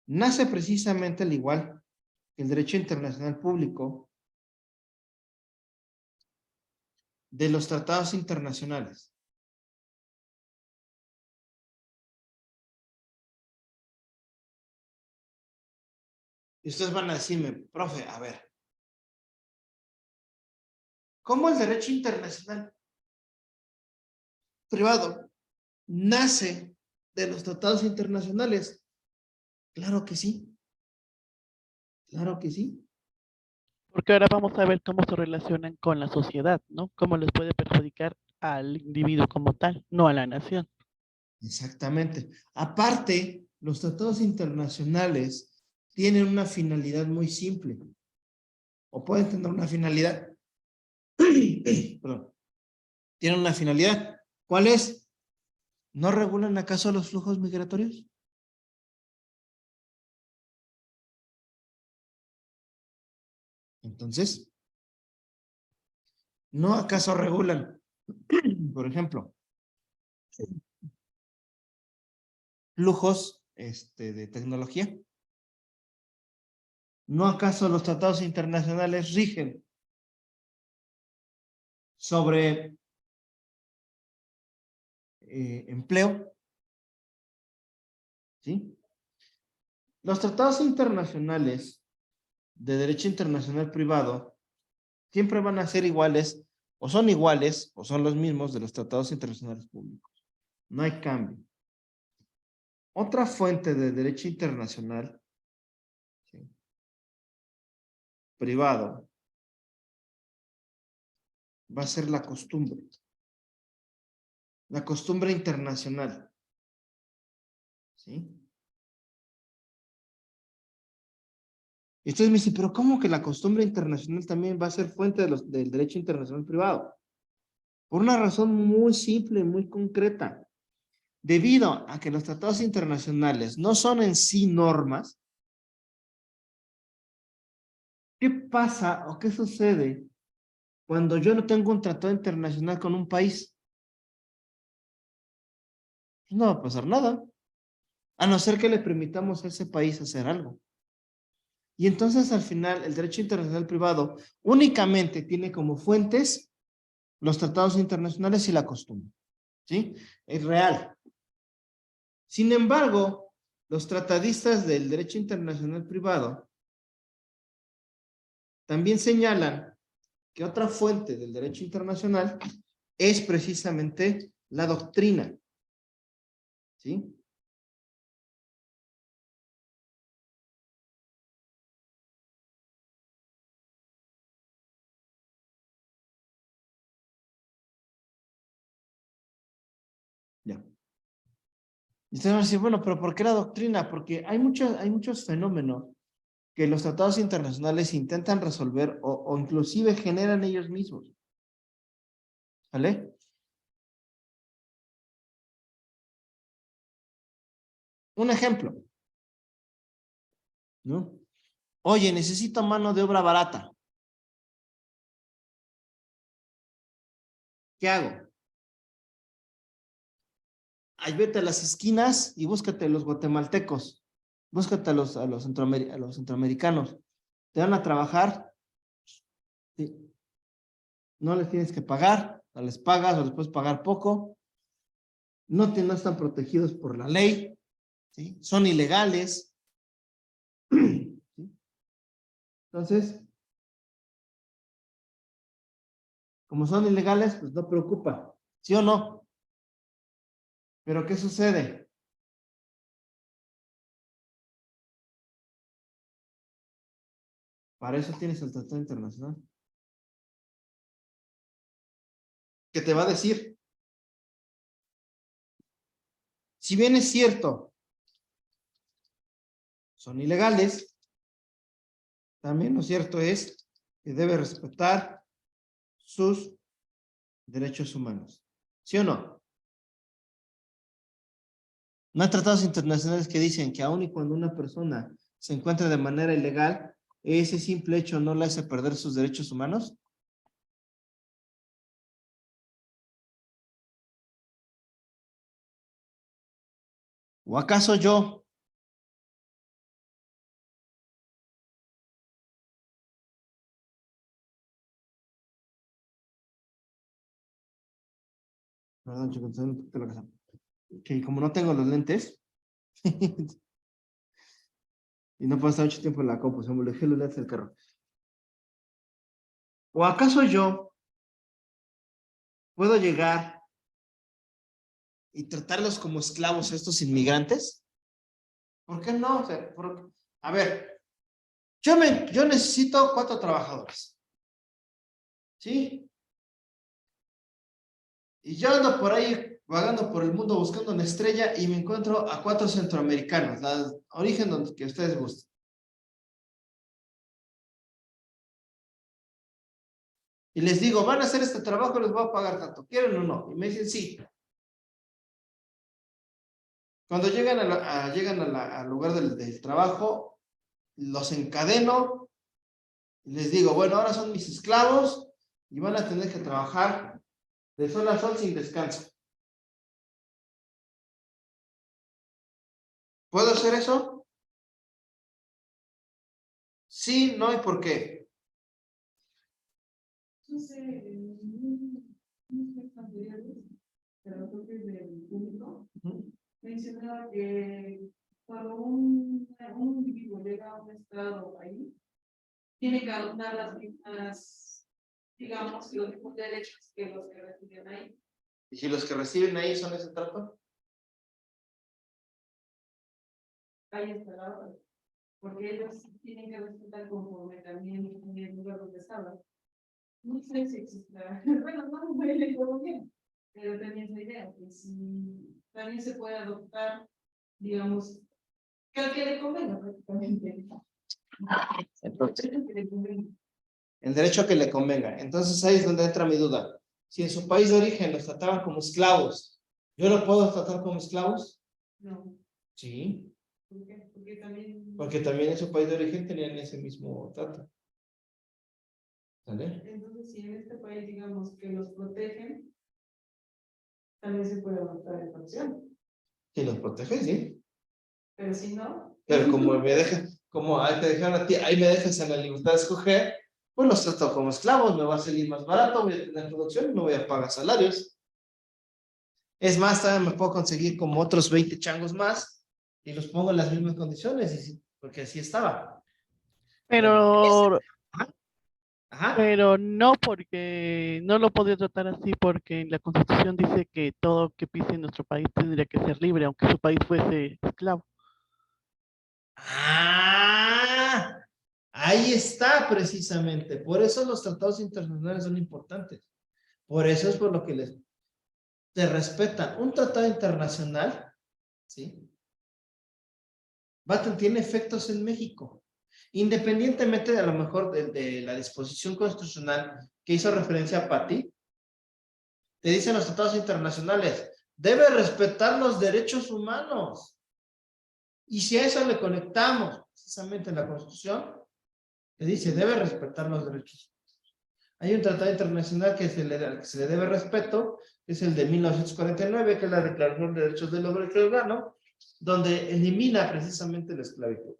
Nace precisamente al igual que el derecho internacional público de los tratados internacionales. Y ustedes van a decirme, profe, a ver, ¿cómo el derecho internacional privado nace de los tratados internacionales? Claro que sí. Claro que sí. Porque ahora vamos a ver cómo se relacionan con la sociedad, ¿no? Cómo les puede perjudicar al individuo como tal, no a la nación. Exactamente. Aparte, los tratados internacionales tienen una finalidad muy simple. O pueden tener una finalidad. Perdón. Tienen una finalidad. ¿Cuál es? ¿No regulan acaso los flujos migratorios? Entonces, ¿no acaso regulan, por ejemplo, flujos de tecnología? ¿No acaso los tratados internacionales rigen sobre empleo? ¿Sí? Los tratados internacionales de derecho internacional privado siempre van a ser iguales, o son los mismos de los tratados internacionales públicos. No hay cambio. Otra fuente de derecho internacional, ¿sí?, privado va a ser la costumbre internacional. ¿Sí? Y ustedes me dicen, pero ¿cómo que la costumbre internacional también va a ser fuente del derecho internacional privado? Por una razón muy simple, muy concreta. Debido a que los tratados internacionales no son en sí normas, ¿qué pasa o qué sucede cuando yo no tengo un tratado internacional con un país? No va a pasar nada, a no ser que le permitamos a ese país hacer algo. Y entonces al final el derecho internacional privado únicamente tiene como fuentes los tratados internacionales y la costumbre. ¿Sí? Es real. Sin embargo, los tratadistas del derecho internacional privado también señalan que otra fuente del derecho internacional es precisamente la doctrina. ¿Sí? Ya. Y ustedes van a decir, bueno, pero ¿por qué la doctrina? Porque hay muchos fenómenos que los tratados internacionales intentan resolver o inclusive generan ellos mismos. ¿Vale? Un ejemplo, ¿no? Oye, necesito mano de obra barata. ¿Qué hago? Ahí vete a las esquinas y búscate a los guatemaltecos. Búscate a los centroamericanos. Te van a trabajar. ¿Sí? No les tienes que pagar, o les pagas o les puedes pagar poco. No están protegidos por la ley. ¿Sí? Son ilegales. ¿Sí? Entonces, como son ilegales, pues no preocupa. ¿Sí o no? Pero ¿qué sucede? Para eso tienes el Tratado Internacional. ¿Qué te va a decir? Si bien es cierto, son ilegales, también lo cierto es que debe respetar sus derechos humanos. ¿Sí o no? No hay tratados internacionales que dicen que aun y cuando una persona se encuentra de manera ilegal, ese simple hecho no le hace perder sus derechos humanos. ¿O acaso yo, perdón, chicos, estoy un poquito loca. Que como no tengo los lentes y no puedo estar mucho tiempo en la compu, se me dejé los lentes del carro. ¿O acaso yo puedo llegar y tratarlos como esclavos a estos inmigrantes? ¿Por qué no? O sea, a ver, yo necesito 4 trabajadores. ¿Sí? Y yo ando por ahí vagando por el mundo buscando una estrella y me encuentro a 4 centroamericanos, la origen donde que ustedes gusten. Y les digo, van a hacer este trabajo, les voy a pagar tanto, ¿quieren o no? Y me dicen sí. Cuando llegan al lugar del trabajo, los encadeno y les digo, bueno, ahora son mis esclavos y van a tener que trabajar de sol a sol sin descanso. ¿Puedo hacer eso? Sí, no y por qué. No sé, pero creo que del público mencionaba que cuando un individuo llega a un estado ahí, tiene que adoptar las mismas, digamos, los mismos derechos que los que reciben ahí. ¿Y si los que reciben ahí son ese trato? Ahí está la otra. Porque ellos tienen que respetar conforme también en el lugar donde estaban. No sé si existe, bueno, no me le bien, pero también es la idea, que si también se puede adoptar, digamos, que al que le convenga prácticamente. Entonces, Que le convenga. el derecho que le convenga. Entonces ahí es donde entra mi duda. Si en su país de origen los trataban como esclavos, ¿yo lo puedo tratar como esclavos? No, Sí. ¿por qué? Porque también. Porque también en su país de origen tenían ese mismo trato. ¿Sale? Entonces, si en este país, digamos, que los protegen, también se puede adoptar esta opción. Si los protege, sí. Pero si no. Pero como me dejan, como ahí te dejaron a ti, ahí me dejas en la libertad de escoger, pues los trato como esclavos, me va a salir más barato, voy a tener producción y no voy a pagar salarios. Es más, también me puedo conseguir como otros 20 changos más y los pongo en las mismas condiciones, porque así estaba. Pero Ajá. Pero no porque no lo podría tratar así porque la Constitución dice que todo que pise en nuestro país tendría que ser libre, aunque su país fuese esclavo. Ah, ahí está precisamente. Por eso los tratados internacionales son importantes. Por eso es por lo que les te respetan. Un tratado internacional, ¿sí? Tiene efectos en México. Independientemente de a lo mejor de la disposición constitucional que hizo referencia a Patti, te dicen los tratados internacionales, debe respetar los derechos humanos. Y si a eso le conectamos precisamente en la Constitución, te dice, debe respetar los derechos. Hay un tratado internacional que se le debe respeto, que es el de 1949, que es la Declaración de Derechos del Hombre y del Ciudadano, donde elimina precisamente la esclavitud.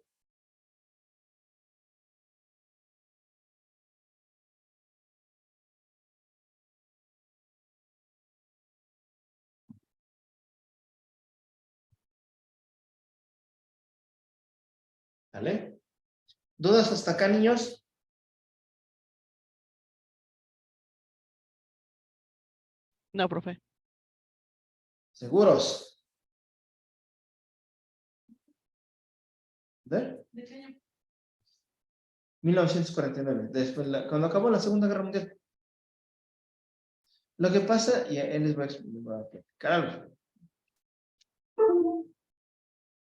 ¿Vale? ¿Dudas hasta acá, niños? No, profe. ¿Seguros? ¿De? ¿De qué año? 1949, después cuando acabó la Segunda Guerra Mundial. Lo que pasa, y él les va a platicar algo.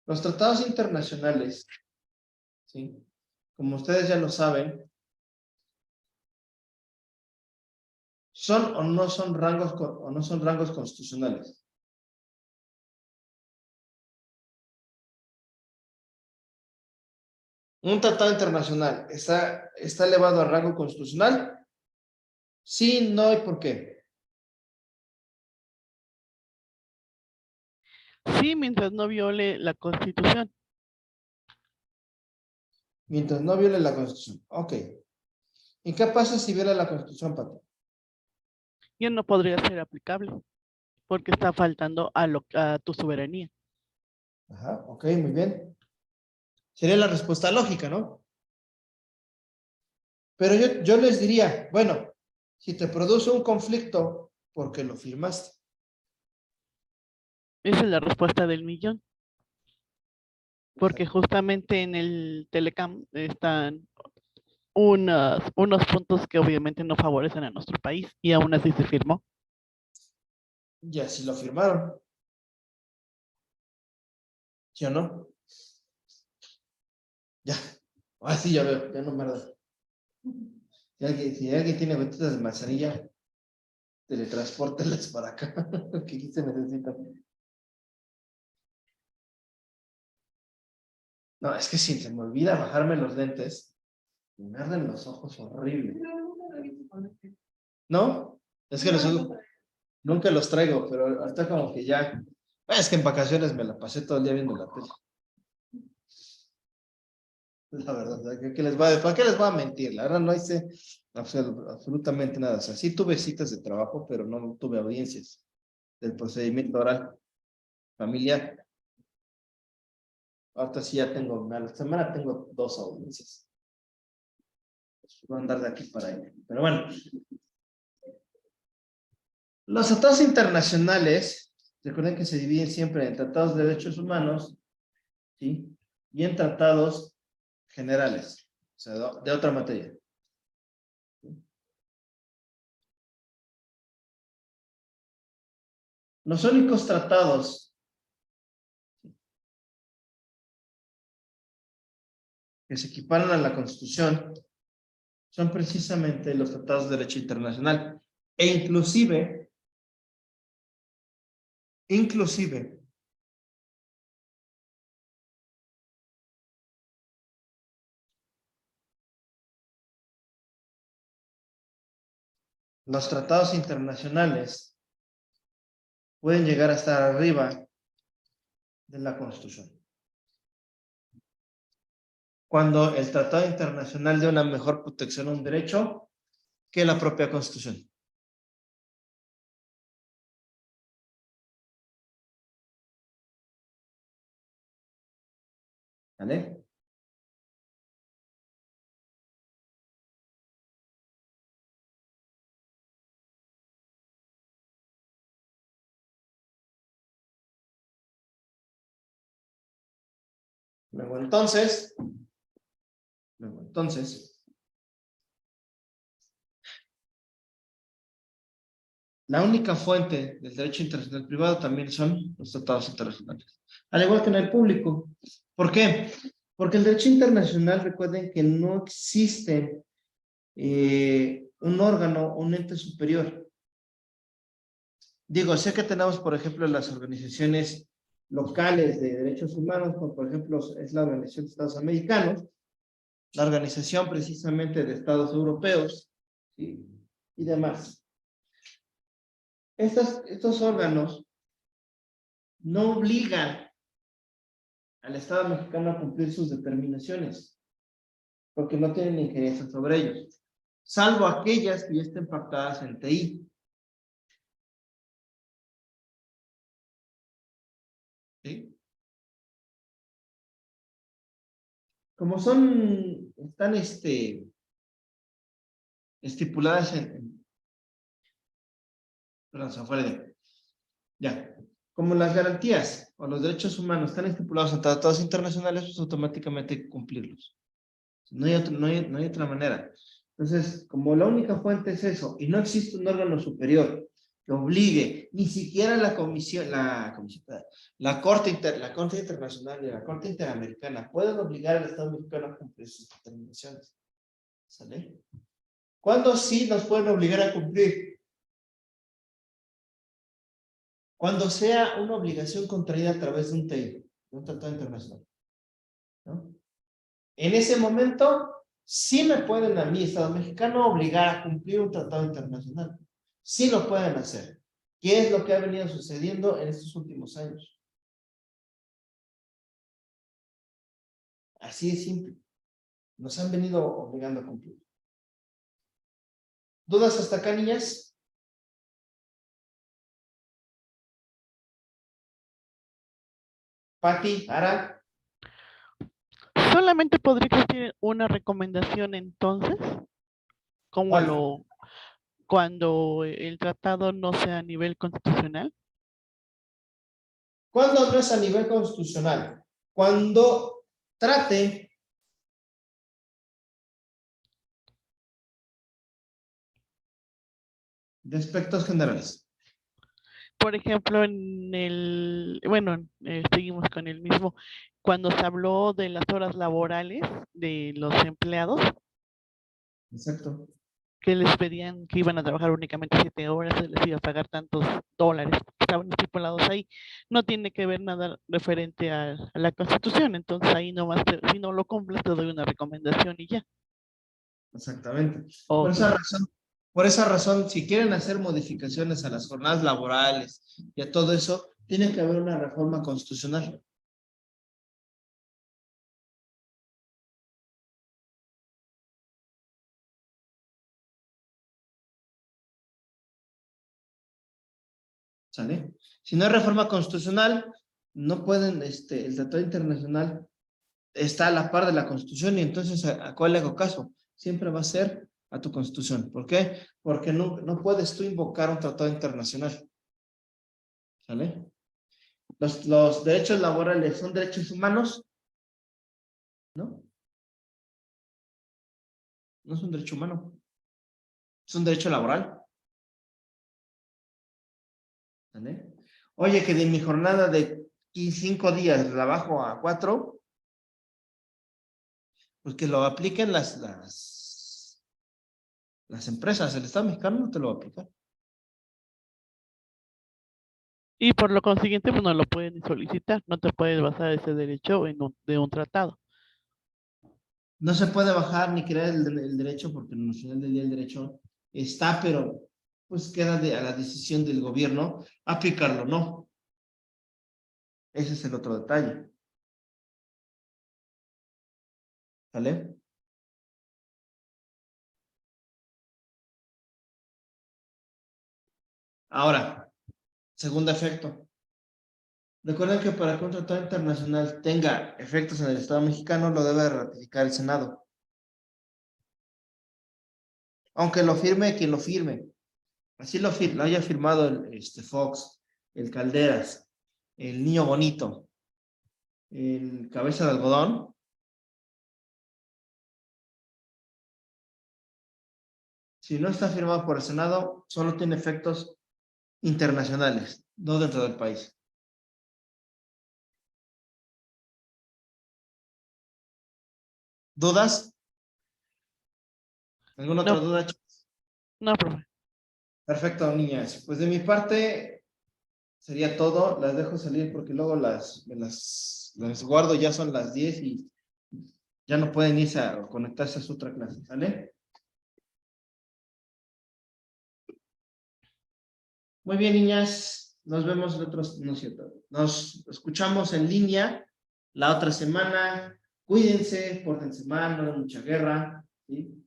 Los tratados internacionales, ¿sí? Como ustedes ya lo saben, son o no son rangos constitucionales. ¿Un tratado internacional está elevado a rango constitucional? Sí, no, ¿y por qué? Sí, mientras no viole la Constitución. Mientras no viole la Constitución. Ok. ¿Y qué pasa si viola la Constitución, Pato? Ya no podría ser aplicable porque está faltando a tu soberanía. Ajá, ok, muy bien. Sería la respuesta lógica, ¿no? Pero yo les diría, bueno, si te produce un conflicto, ¿por qué lo firmaste? Esa es la respuesta del millón. Porque justamente en el Telecam están unos puntos que obviamente no favorecen a nuestro país y aún así se firmó. Y así lo firmaron. ¿Sí o no? Ya. Ah, sí, ya veo, ya no me acuerdo. Si alguien tiene gotitas de manzanilla, teletranspórtelas para acá, que aquí se necesita. No, es que si se me olvida bajarme los lentes, me arden los ojos horrible. Pero nunca lo he visto con este. ¿No? Es que nunca los traigo, pero ahorita como que ya. Es que en vacaciones me la pasé todo el día viendo la tele. La verdad, ¿para qué les voy a mentir? La verdad no hice absolutamente nada. O sea, sí tuve citas de trabajo, pero no tuve audiencias del procedimiento oral familiar. Ahorita sí ya tengo, a la semana tengo 2 audiencias. Voy a andar de aquí para allá. Pero bueno, los tratados internacionales, recuerden que se dividen siempre en tratados de derechos humanos, ¿sí? Y en tratados generales, o sea, de otra materia. Los únicos tratados que se equiparan a la Constitución son precisamente los tratados de derecho internacional. E inclusive, los tratados internacionales pueden llegar a estar arriba de la Constitución. Cuando el tratado internacional da una mejor protección a un derecho que la propia Constitución. ¿Vale? Luego entonces, la única fuente del derecho internacional privado también son los tratados internacionales. Al igual que en el público. ¿Por qué? Porque el derecho internacional, recuerden que no existe un órgano, un ente superior. Digo, sé que tenemos, por ejemplo, las organizaciones locales de derechos humanos, como por ejemplo es la Organización de Estados Americanos, la Organización precisamente de Estados Europeos, ¿sí? Y demás. Estos órganos no obligan al Estado mexicano a cumplir sus determinaciones, porque no tienen injerencia sobre ellos, salvo aquellas que ya estén pactadas en TI. ¿Sí? Como están estipuladas perdón, se fue de, ya, como las garantías o los derechos humanos están estipulados en tratados internacionales, pues automáticamente hay que cumplirlos. No hay otra manera. Entonces, como la única fuente es eso, y no existe un órgano superior que obligue, ni siquiera la Corte Internacional y la Corte Interamericana pueden obligar al Estado mexicano a cumplir sus determinaciones. ¿Sale? ¿Cuándo sí nos pueden obligar a cumplir? Cuando sea una obligación contraída a través de un TI, de un tratado internacional. ¿No? En ese momento, sí me pueden a mí, Estado mexicano, obligar a cumplir un tratado internacional. Sí lo pueden hacer. ¿Qué es lo que ha venido sucediendo en estos últimos años? Así de simple. Nos han venido obligando a cumplir. ¿Dudas hasta acá, niñas? Pati, Ara. Solamente podría existir una recomendación entonces, como ¿Cuál? cuando el tratado no sea a nivel constitucional. ¿Cuándo no es a nivel constitucional? Cuando trate de aspectos generales. Por ejemplo, seguimos con el mismo, cuando se habló de las horas laborales de los empleados, Exacto. que les pedían que iban a trabajar únicamente 7 horas, se les iba a pagar tantos dólares, estaban estipulados ahí. No tiene que ver nada referente a la Constitución, entonces ahí nomás, si no lo cumples, te doy una recomendación y ya. Exactamente. Ok. Por esa razón, si quieren hacer modificaciones a las jornadas laborales y a todo eso, tiene que haber una reforma constitucional. ¿Sale? Si no hay reforma constitucional, no pueden, el tratado internacional está a la par de la Constitución y entonces ¿a cuál le hago caso? Siempre va a ser a tu Constitución. ¿Por qué? Porque no puedes tú invocar un tratado internacional. ¿Sale? Los derechos laborales son derechos humanos, ¿no? No es un derecho humano. Es un derecho laboral. ¿Sale? Oye, que de mi jornada de 5 días la bajo a 4, pues que lo apliquen las empresas. El Estado mexicano no te lo va a aplicar. Y por lo consiguiente, pues no lo pueden ni solicitar, no te puedes basar ese derecho de un tratado. No se puede bajar ni crear el derecho porque en el final del día el derecho está, pero pues queda a la decisión del gobierno aplicarlo, ¿no? Ese es el otro detalle. ¿Vale? Ahora, segundo efecto. Recuerden que para que un tratado internacional tenga efectos en el Estado mexicano, lo debe ratificar el Senado. Aunque lo firme quien lo firme. Así lo haya firmado el Fox, el Calderas, el Niño Bonito. en cabeza de algodón. Si no está firmado por el Senado, solo tiene efectos internacionales, no dentro del país. ¿Dudas? ¿Alguna otra No, duda? no, profe. Perfecto, niñas. Pues de mi parte sería todo. Las dejo salir porque luego las guardo, ya son las 10 y ya no pueden irse a conectarse a su otra clase, ¿sale? Muy bien, niñas. Nos vemos el otro, no es cierto. Nos escuchamos en línea la otra semana. Cuídense, pórtense mal, no hay mucha guerra, ¿sí?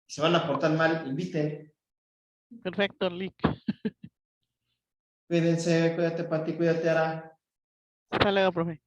Si se van a portar mal, inviten. Perfecto, Lick. Cuídense, cuídate, Pati, cuídate, Ara. Hasta luego, profe.